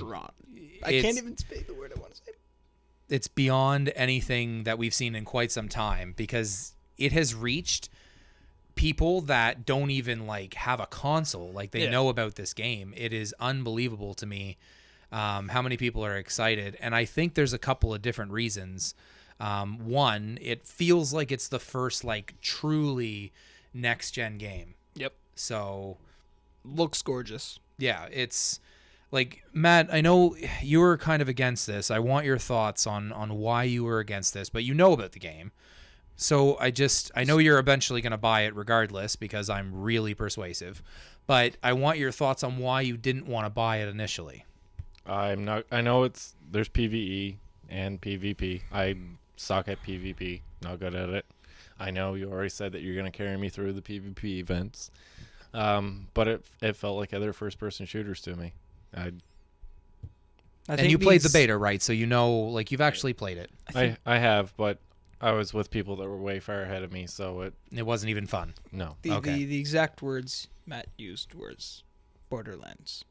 I can't even speak the word I want to say. It's beyond anything that we've seen in quite some time, because it has reached people that don't even like have a console, like they know about this game. It is unbelievable to me how many people are excited, and I think there's a couple of different reasons. One, it feels like it's the first like truly next gen game. Yep. So Looks gorgeous. yeah, it's like, Matt, I know you were kind of against this. I want your thoughts on why you were against this, but you know about the game. So I know you're eventually going to buy it regardless, because I'm really persuasive, but I want your thoughts on why you didn't want to buy it initially. I'm not. I know there's PvE and PvP. I suck at PvP. Not good at it. I know you already said that you're going to carry me through the PvP events, but it felt like other first-person shooters to me. And you played the beta, right? So you know, like, you've actually played it. I have, but I was with people that were way far ahead of me, so It wasn't even fun. no. The exact words Matt used was Borderlands.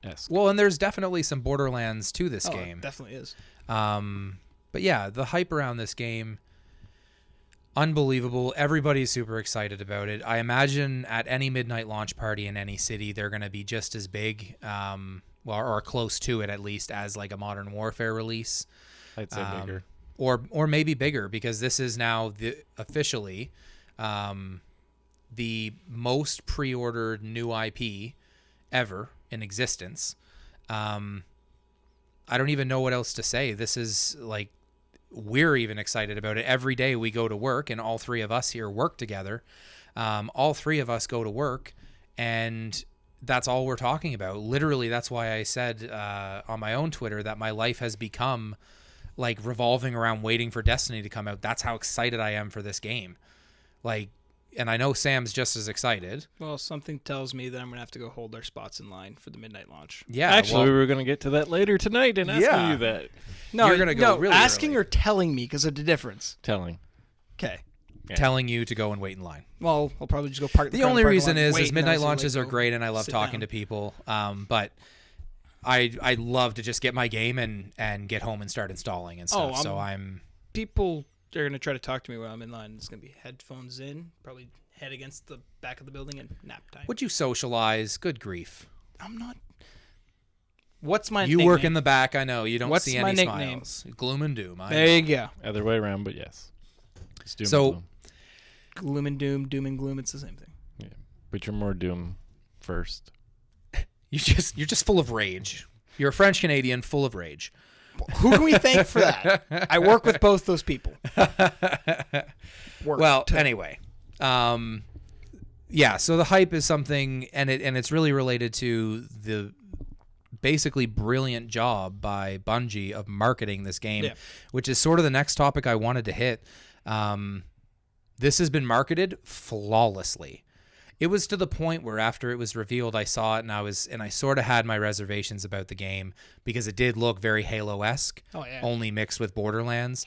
Yes. Well, and there's definitely some Borderlands to this Oh, game. it definitely is. But yeah, the hype around this game, unbelievable. Everybody's super excited about it. I imagine at any midnight launch party in any city, they're going to be just as big, or close to it at least, as like a Modern Warfare release. I'd say bigger. Or maybe bigger, because this is now officially the most pre-ordered new IP ever in existence. I don't even know what else to say. This is like, we're even excited about it. Every day we go to work, and all three of us here work together. All three of us go to work, and that's all we're talking about. Literally, that's why I said on my own Twitter that my life has become like revolving around waiting for Destiny to come out. That's how excited I am for this game. Like, and I know Sam's just as excited. Well, something tells me that I'm going to have to go hold our spots in line for the midnight launch. Yeah. Actually, well, we were going to get to that later tonight and asking you that. No, You're gonna go really asking early. or telling me, because of the difference. Telling. Okay. telling you to go and wait in line. Well, I'll probably just go park. The only reason is wait, midnight and I'll launches say, are like, great, and I love sit talking down. to people. But I love to just get my game and get home and start installing and stuff. So I'm People are gonna try to talk to me while I'm in line. It's gonna be headphones in, probably head against the back of the building, and nap time. Would you socialize? Good grief! I'm not. What's my You nickname? work in the back. I know you don't What's see my any nickname? smiles. Gloom and doom. I There know. you go. Other way around, but yes. It's doom So- and gloom. Gloom and doom, doom and gloom. It's the same thing. Yeah. But you're more doom first. You're just full of rage. You're a French Canadian full of rage. Who can we thank for that? I work with both those people. Well, anyway, yeah. So the hype is something, and it's really related to the basically brilliant job by Bungie of marketing this game, Yeah. which is sort of the next topic I wanted to hit. This has been marketed flawlessly. It was to the point where after it was revealed, I saw it and I sort of had my reservations about the game because it did look very Halo-esque, Oh yeah. only mixed with Borderlands.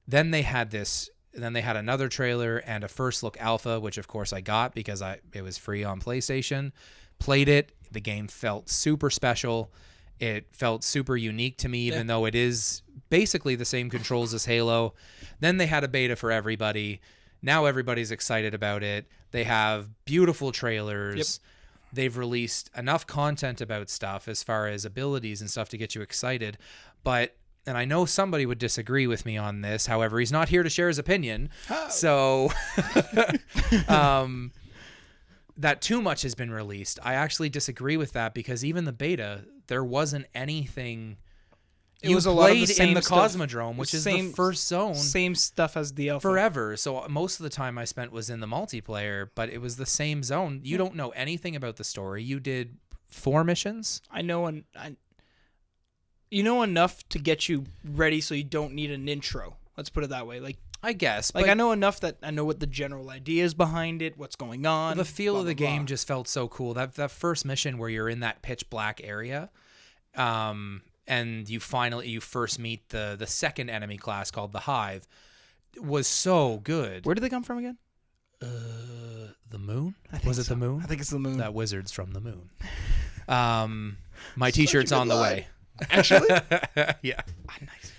Then they had this then they had another trailer and a first look alpha, which of course I got because it was free on PlayStation. Played it. The game felt super special. It felt super unique to me, even though it is basically the same controls as Halo. Then they had a beta for everybody. Now everybody's excited about it. They have beautiful trailers. Yep. They've released enough content about stuff as far as abilities and stuff to get you excited. But, and I know somebody would disagree with me on this. However, he's not here to share his opinion. Oh. So, that too much has been released. I actually disagree with that because even the beta, there wasn't anything. It was a lot of the same in the stuff. Cosmodrome, which is the first zone. Same stuff as the alpha. Forever. So most of the time I spent was in the multiplayer, but it was the same zone. You don't know anything about the story. You did 4 missions. You know enough to get you ready so you don't need an intro. Let's put it that way. Like, I guess. Like, I know enough that I know what the general idea is behind it, what's going on. The feel of the game just felt so cool. That first mission where you're in that pitch black area, and you first meet the second enemy class called the Hive, was so good. Where did they come from again? The moon? Was it the moon? I think it's the moon. That wizard's from the moon. My T-shirt's on the way. Actually? Yeah. Nice.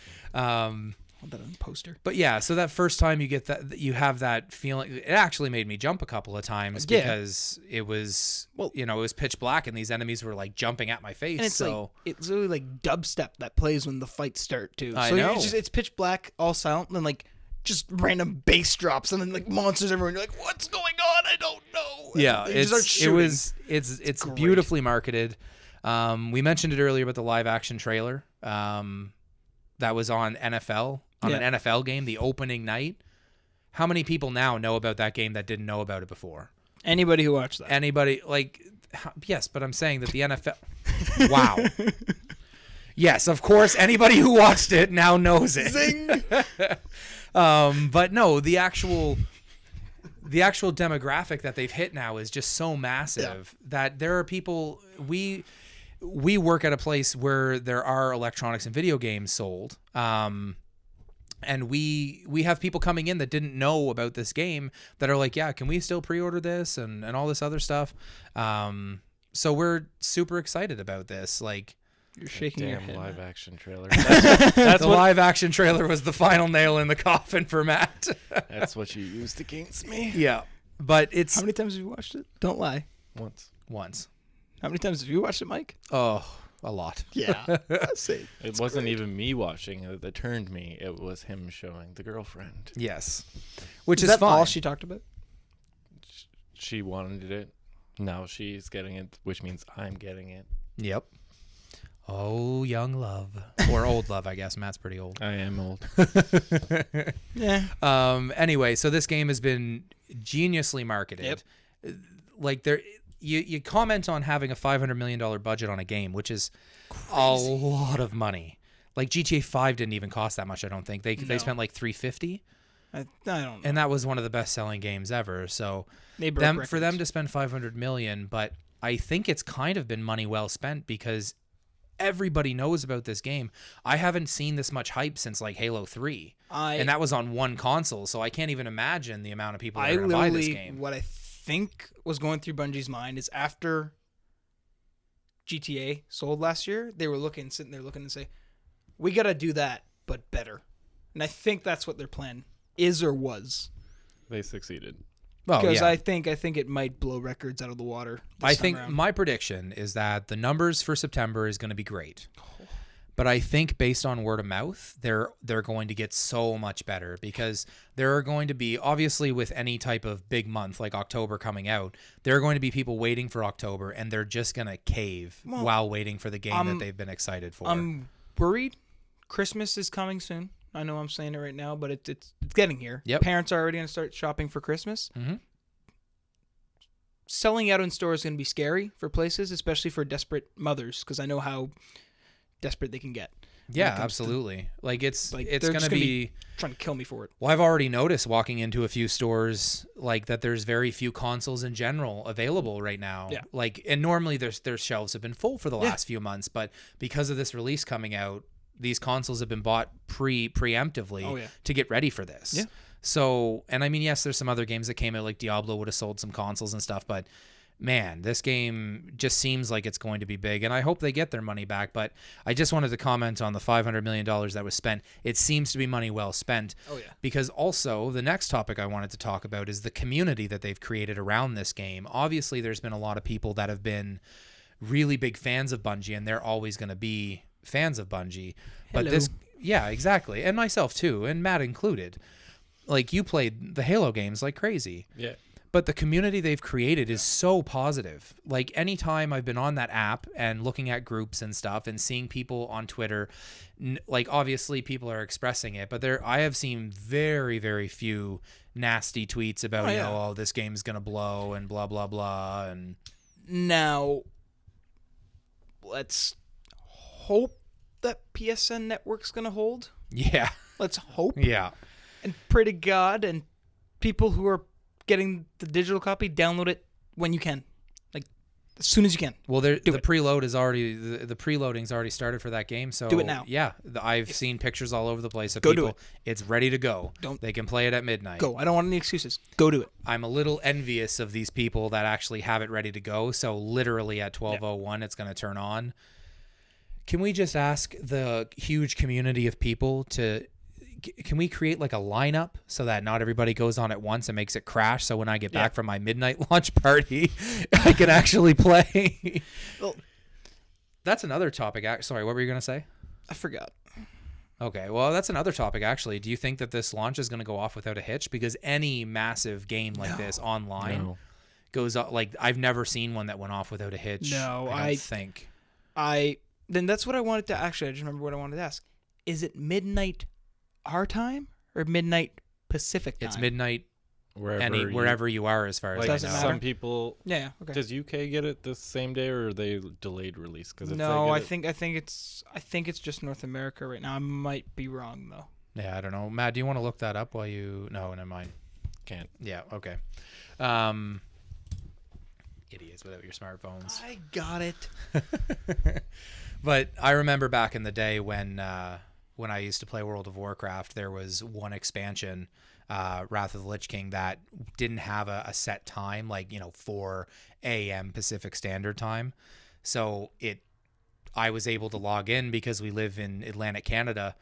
That on the poster. But yeah, so that first time you have that feeling. It actually made me jump a couple of times because it was, it was pitch black and these enemies were like jumping at my face. And it's it's really like dubstep that plays when the fights start too. I know. It's pitch black, all silent, and then like just random bass drops and then like monsters everywhere. And you're like, what's going on? I don't know. Yeah, it's beautifully marketed. We mentioned it earlier about the live action trailer. That was on NFL. An NFL game, the opening night. How many people now know about that game that didn't know about it before? Anybody who watched that. Anybody, yes, but I'm saying that the NFL... Wow. Yes, of course, anybody who watched it now knows it. Zing! But no, the actual demographic that they've hit now is just so massive that there are people... We work at a place where there are electronics and video games sold. And we have people coming in that didn't know about this game that are like, yeah, can we still pre-order this and all this other stuff? So we're super excited about this. Like, you're shaking your head. Live action trailer. That's live action trailer was the final nail in the coffin for Matt. That's what you used against me. Yeah, but it's... How many times have you watched it? Don't lie. Once. How many times have you watched it, Mike? Oh, a lot. Yeah. It wasn't even me watching it that turned me. It was him showing the girlfriend. Yes. Which is that fine. All she talked about? She wanted it. Now she's getting it, which means I'm getting it. Yep. Oh, young love. Or old love, I guess. Matt's pretty old. I am old. Yeah. Anyway, so this game has been geniusly marketed. Yep. Like, you comment on having a $500 million budget on a game, which is a lot of money. Like, GTA 5 didn't even cost that much, I don't think. They spent like $350. I don't know. And that was one of the best-selling games ever. So for them to spend $500 million, but I think it's kind of been money well spent because everybody knows about this game. I haven't seen this much hype since like Halo 3. And that was on one console, so I can't even imagine the amount of people that are going to buy this game. What I think was going through Bungie's mind is after GTA sold last year, they were sitting there looking and say, we got to do that, but better. And I think that's what their plan is or was. They succeeded. Because I think it might blow records out of the water. I think my prediction is that the numbers for September is going to be great. But I think based on word of mouth, they're going to get so much better because there are going to be, obviously with any type of big month like October coming out, there are going to be people waiting for October and they're just going to cave while waiting for the game that they've been excited for. I'm worried. Christmas is coming soon. I know I'm saying it right now, but it's getting here. Yep. Parents are already going to start shopping for Christmas. Mm-hmm. Selling out in stores is going to be scary for places, especially for desperate mothers, because I know how desperate they can get. Yeah, absolutely. It's going to be trying to kill me for it. Well, I've already noticed walking into a few stores like that there's very few consoles in general available right now. Yeah. And normally their shelves have been full for the last few months, but because of this release coming out, these consoles have been bought preemptively to get ready for this. Yeah. So, and I mean, yes, there's some other games that came out, like Diablo would have sold some consoles and stuff, but man, this game just seems like it's going to be big, and I hope they get their money back. But I just wanted to comment on the $500 million that was spent. It seems to be money well spent. Oh, yeah. Because also, the next topic I wanted to talk about is the community that they've created around this game. Obviously, there's been a lot of people that have been really big fans of Bungie, and they're always going to be fans of Bungie. But Hello. yeah, exactly. And myself too, and Matt included. Like, you played the Halo games like crazy. Yeah. But the community they've created is so positive. Like, anytime I've been on that app and looking at groups and stuff and seeing people on Twitter, like, obviously people are expressing it, but I have seen very, very few nasty tweets about, oh, this game's going to blow and blah, blah, blah. And Now, let's hope that PSN Network's going to hold. yeah. Let's hope. Yeah. And pray to God, and people who are getting the digital copy, download it when you can, like as soon as you can. Well, the it. preload is already the preloading's already started for that game. So Do it now. Yeah, I've seen pictures all over the place of Go people. do it. It's ready to go. They can play it at midnight. Go. I don't want any excuses. Go do it. I'm a little envious of these people that actually have it ready to go. So literally at 12:01, it's going to turn on. Can we just ask the huge community of people can we create like a lineup so that not everybody goes on at once and makes it crash? So when I get back from my midnight launch party, I can actually play. Well, that's another topic. Sorry, what were you going to say? I forgot. Okay, well, that's another topic, actually. Do you think that this launch is going to go off without a hitch? Because any massive game like this online goes up. Like, I've never seen one that went off without a hitch. No, I don't think. Then that's what I wanted to actually. I just remember what I wanted to ask. Is it midnight our time or midnight Pacific time? It's midnight wherever you are, as far as like I Doesn't know. matter. some people. Yeah. Okay. Does UK get it the same day, or are they delayed release? Because No, I think it's just North America right now. I might be wrong though. Yeah, I don't know. Matt, do you want to look that up while you... No, never mind. can't. Yeah, okay. Idiots without your smartphones. I got it. But I remember back in the day when I used to play World of Warcraft, there was one expansion, Wrath of the Lich King, that didn't have a set time, like 4 a.m. Pacific Standard Time. So I was able to log in because we live in Atlantic Canada,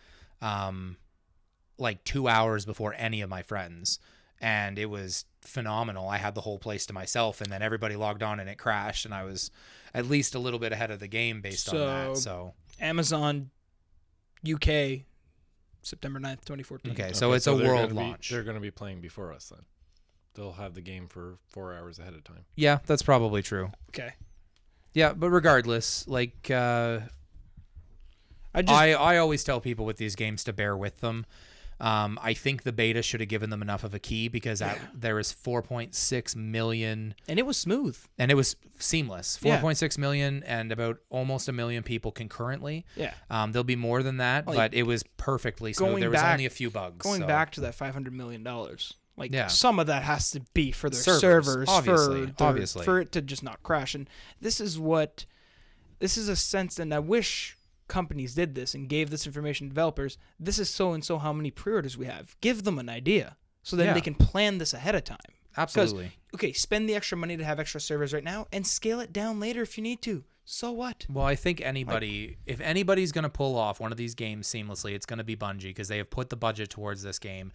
like 2 hours before any of my friends. And it was phenomenal. I had the whole place to myself, and then everybody logged on and it crashed, and I was at least a little bit ahead of the game based on that. So Amazon UK September 9th, 2014. okay, so it's a world launch. They're going to be playing before us then. They'll have the game for 4 hours ahead of time. Yeah, that's probably true. Okay. Yeah, but regardless, like I always tell people with these games to bear with them. I think the beta should have given them enough of a key because there was 4.6 million. And it was smooth. And it was seamless. Yeah. 4.6 million and about almost 1 million people concurrently. Yeah. There'll be more than that, but it was perfectly smooth. There was only a few bugs. Going back to that $500 million, like Yeah. some of that has to be for their Servers, servers, obviously. for it to just not crash. And this is a sense, and I wish companies did this and gave this information to developers. This is so and so how many pre-orders we have. Give them an idea so then they can plan this ahead of time. Absolutely. Okay, spend the extra money to have extra servers right now and scale it down later if you need to. So what? Well, I think if anybody's going to pull off one of these games seamlessly, it's going to be Bungie because they have put the budget towards this game.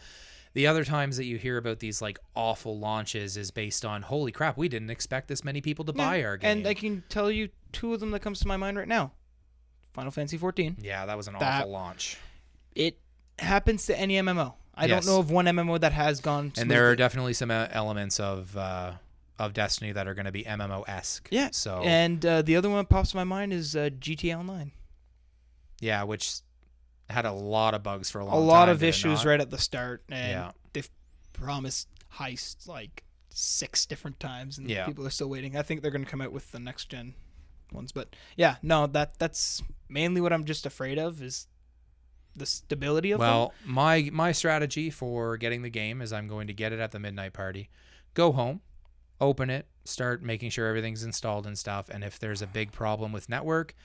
The other times that you hear about these like awful launches is based on, holy crap, we didn't expect this many people to buy our game. And I can tell you two of them that comes to my mind right now. Final Fantasy 14. Yeah, that was an awful launch. It happens to any MMO. I Yes. don't know of one MMO that has gone smoothly. And there are definitely some elements of Destiny that are going to be MMO-esque. Yeah. So And the other one that pops to my mind is GTA Online. yeah, which had a lot of bugs for a long A time. lot of did it issues not? right at the start. And Yeah. they've promised heists like 6 different times, and Yeah. people are still waiting. I think they're going to come out with the next gen ones. But yeah, no, that's mainly what I'm just afraid of is the stability of them. Well, my strategy for getting the game is I'm going to get it at the midnight party, go home, open it, start making sure everything's installed and stuff. And if there's a big problem with network,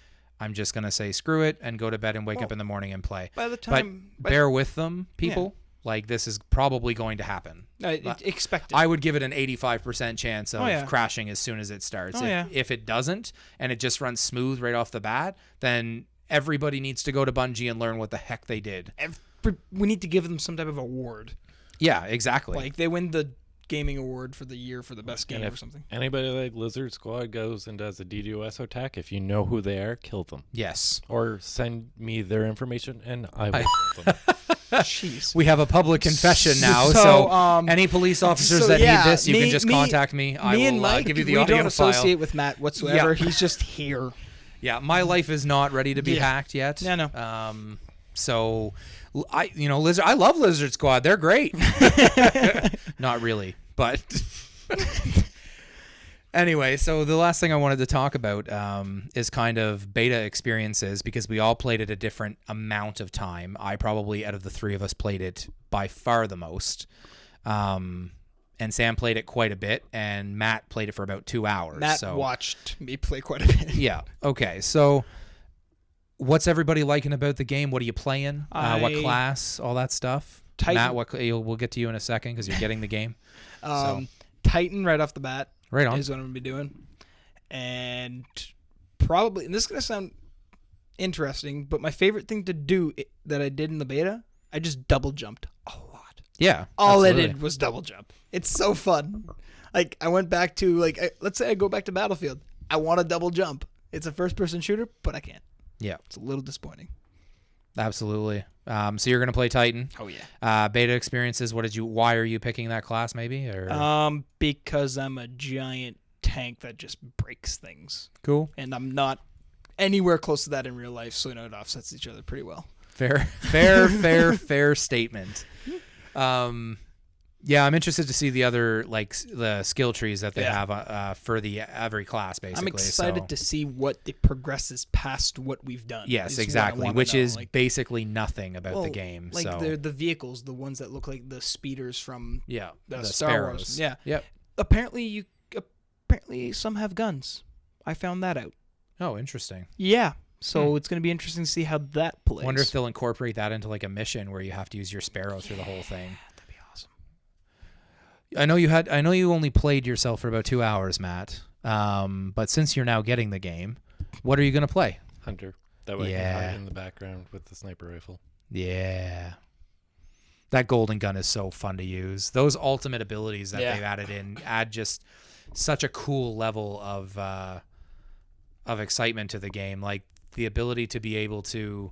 I'm just going to say screw it and go to bed and wake up in the morning and play. By the time... But bear with them, people. Like, this is probably going to happen. Expect it. I would give it an 85% chance of Oh, yeah. crashing as soon as it starts. Oh, yeah. If it doesn't, and it just runs smooth right off the bat, then everybody needs to go to Bungie and learn what the heck they did. We need to give them some type of award. Yeah, exactly. Like, they win the gaming award for the year for the best game And or if something. anybody like Lizard Squad goes and does a DDoS attack, if you know who they are, kill them. Yes. Or send me their information and I will kill them. Jeez. We have a public confession now, So, so any police officers that need this, you can just contact me. I me will and Mike, give you the we audio don't file. associate with Matt whatsoever. Yeah. He's just here. Yeah, my life is not ready to be Yeah. hacked yet. Yeah, no. So Lizard. I love Lizard Squad. They're great. Not really, but anyway. So the last thing I wanted to talk about is kind of beta experiences, because we all played it a different amount of time. I probably, out of the three of us, played it by far the most. And Sam played it quite a bit, and Matt played it for about 2 hours. Matt watched me play quite a bit. Yeah. Okay. So, what's everybody liking about the game? What are you playing? What class? All that stuff. Titan. Matt, we'll get to you in a second because you're getting the game. Titan right off the bat. Right on. Is what I'm going to be doing. And probably, and this is going to sound interesting, but my favorite thing to do that I did in the beta, I just double jumped a lot. Yeah. All absolutely. I did was double jump. It's so fun. Like, I went back to, let's say I go back to Battlefield. I want to double jump. It's a first-person shooter, but I can't. Yeah. It's a little disappointing. Absolutely. So you're gonna play Titan. Oh, yeah. Beta experiences. Why are you picking that class? Maybe or Because I'm a giant tank that just breaks things. cool. And I'm not anywhere close to that in real life, so it offsets each other pretty well. Fair statement. Yeah, I'm interested to see the other the skill trees that they have for every class. Basically, I'm excited to see what it progresses past what we've done. Yes, is what I exactly. wanna Which know. is basically nothing about the game. Like so the vehicles, the ones that look like the speeders from yeah, the the Star sparrows. Wars. Yeah. Yep. Apparently some have guns. I found that out. Oh, interesting. Yeah. So it's going to be interesting to see how that plays. Wonder if they'll incorporate that into like a mission where you have to use your sparrow through the whole thing. That'd be awesome. I know you only played yourself for about 2 hours, Matt. But since you're now getting the game, what are you going to play? Hunter. That way I can hide in the background with the sniper rifle. Yeah. That golden gun is so fun to use. Those ultimate abilities that they've added in add just such a cool level of excitement to the game. Like the ability to be able to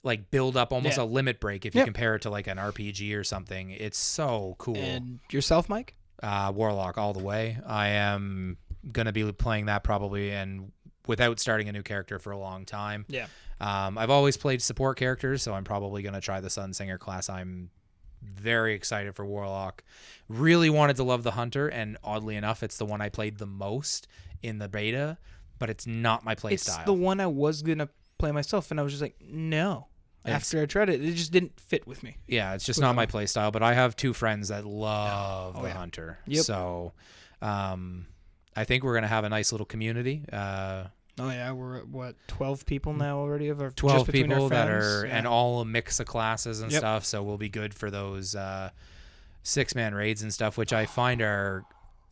like build up almost a limit break if you compare it to like an RPG or something. It's so cool. And yourself, Mike? Warlock all the way. I am going to be playing that probably and without starting a new character for a long time. Yeah. I've always played support characters, so I'm probably going to try the Sunsinger class. I'm very excited for Warlock. Really wanted to love the Hunter, and oddly enough, it's the one I played the most in the beta, but it's not my play style. It's the one I was going to play myself, and I was just like, no. After I tried it, it just didn't fit with me. Yeah, it's just not my play style, but I have two friends that love the Hunter. Yep. So I think we're going to have a nice little community. Oh yeah, we're at what 12 people now already of our 12 just between people our that friends. are and all a mix of classes and Yep. stuff, so we'll be good for those 6-man raids and stuff, which I find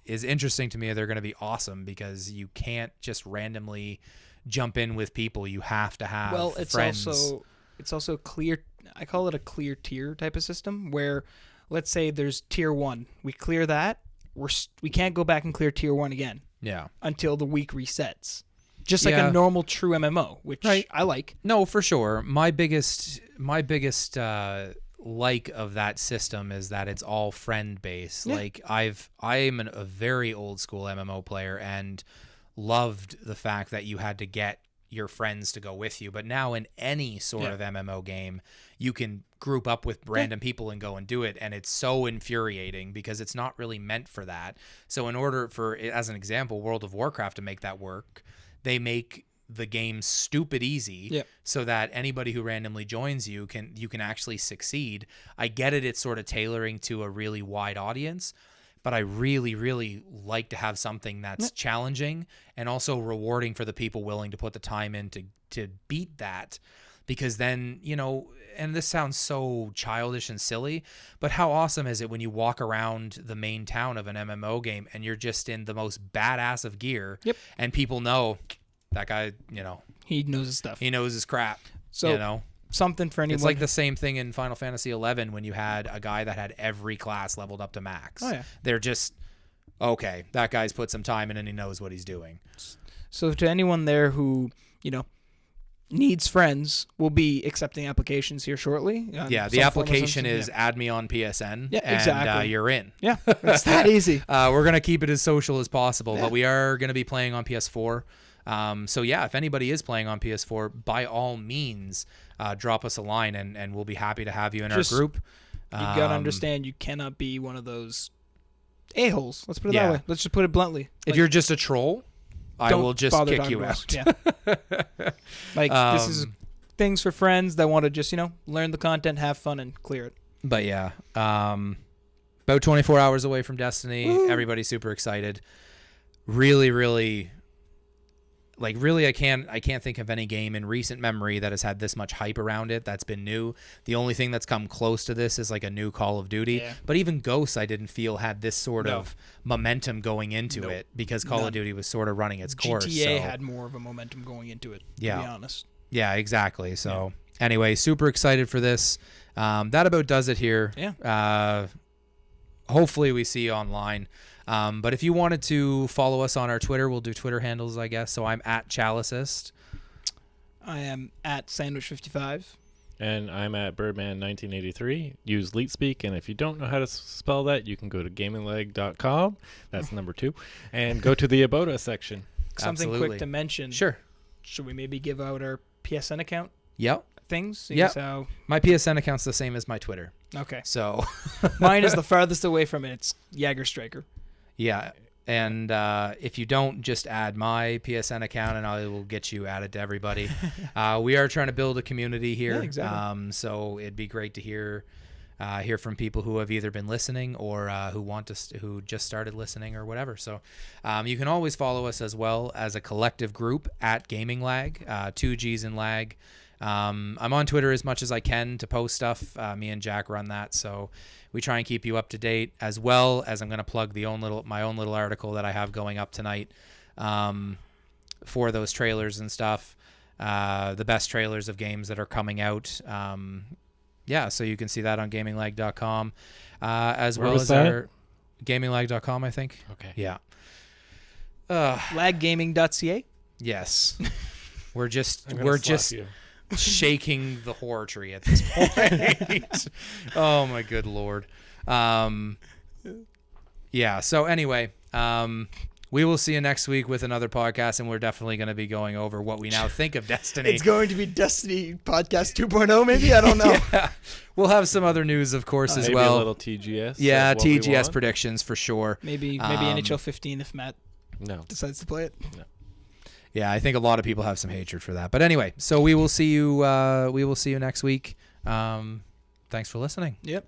is interesting to me. They're going to be awesome because you can't just randomly jump in with people. You have to have friends. It's also clear. I call it a clear tier type of system where, let's say there's tier 1, we clear that, we can't go back and clear tier 1 again. Yeah. Until the week resets. Just like a normal true MMO, which I like. No, for sure. My biggest like of that system is that it's all friend based. Yeah. Like I'm a very old school MMO player and loved the fact that you had to get your friends to go with you. But now in any sort of MMO game, you can group up with random people and go and do it. And it's so infuriating because it's not really meant for that. So in order for, as an example, World of Warcraft to make that work, they make the game stupid easy so that anybody who randomly joins you can actually succeed. I get it. It's sort of tailoring to a really wide audience, but I really, really like to have something that's challenging and also rewarding for the people willing to put the time in to beat that. because then, and this sounds so childish and silly, but how awesome is it when you walk around the main town of an MMO game and you're just in the most badass of gear, Yep. and people know that guy, He knows his stuff. he knows his crap, So something for anyone. It's like the same thing in Final Fantasy XI when you had a guy that had every class leveled up to max. Oh, yeah. They're just, okay, that guy's put some time in and he knows what he's doing. So to anyone there who, needs friends, we'll be accepting applications here shortly. Yeah, the application is add me on PSN. Yeah, and, exactly. You're in. Yeah, it's that easy. We're going to keep it as social as possible, but we are going to be playing on PS4. So yeah, if anybody is playing on PS4, by all means, drop us a line and we'll be happy to have you in our group. You got to understand, you cannot be one of those a-holes. Let's put it Yeah. that way. Let's just put it bluntly. If you're just a troll, I will just bother kick talking you to out. us. Yeah. This is things for friends that want to just, learn the content, have fun, and clear it. But yeah, about 24 hours away from Destiny. Woo. Everybody's super excited. Really, I can't think of any game in recent memory that has had this much hype around it. That's been new. The only thing that's come close to this is like a new Call of Duty. Yeah. But even Ghosts, I didn't feel had this sort of momentum going into it because Call of Duty was sort of running its course. GTA had more of a momentum going into it, to be honest. Yeah, exactly. So anyway, super excited for this. That about does it here. Yeah. Hopefully we see you online. But if you wanted to follow us on our Twitter, we'll do Twitter handles, I guess. So I'm at Chalicist. I am at Sandwich55. And I'm at Birdman1983. Use LeetSpeak, and if you don't know how to spell that, you can go to gamingleg.com. That's number 2. And go to the About Us section. Something Absolutely. quick to mention. Sure. Should we maybe give out our PSN account Yep. things? Yep. How... My PSN account's the same as my Twitter. Okay. So mine is the farthest away from it. It's Jagger Striker. yeah. And if you don't, just add my PSN account and I will get you added to everybody. We are trying to build a community here. Yeah, exactly. So it'd be great to hear from people who have either been listening or who just started listening or whatever. So you can always follow us as well as a collective group at Gaming Lagg, 2 G's in Lagg. I'm on Twitter as much as I can to post stuff. Me and Jack run that, so we try and keep you up to date, as well as I'm going to plug my own little article that I have going up tonight for those trailers and stuff, the best trailers of games that are coming out. So you can see that on gaminglag.com, as Where well was as that? our gaminglag.com, I think. Okay. Yeah. Laggaming.ca. Yes. We're just I'm gonna slap you. shaking the horror tree at this point. Oh my good lord. So anyway, we will see you next week with another podcast, and we're definitely going to be going over what we now think of Destiny. It's going to be Destiny Podcast 2.0, maybe? I don't know. Yeah. We'll have some other news, of course, as Maybe well. a little TGS. Yeah, of what we TGS want. predictions for sure. Maybe NHL 15 if Matt No. decides to play it. Yeah, I think a lot of people have some hatred for that. But anyway, so we will see you next week. Thanks for listening. Yep.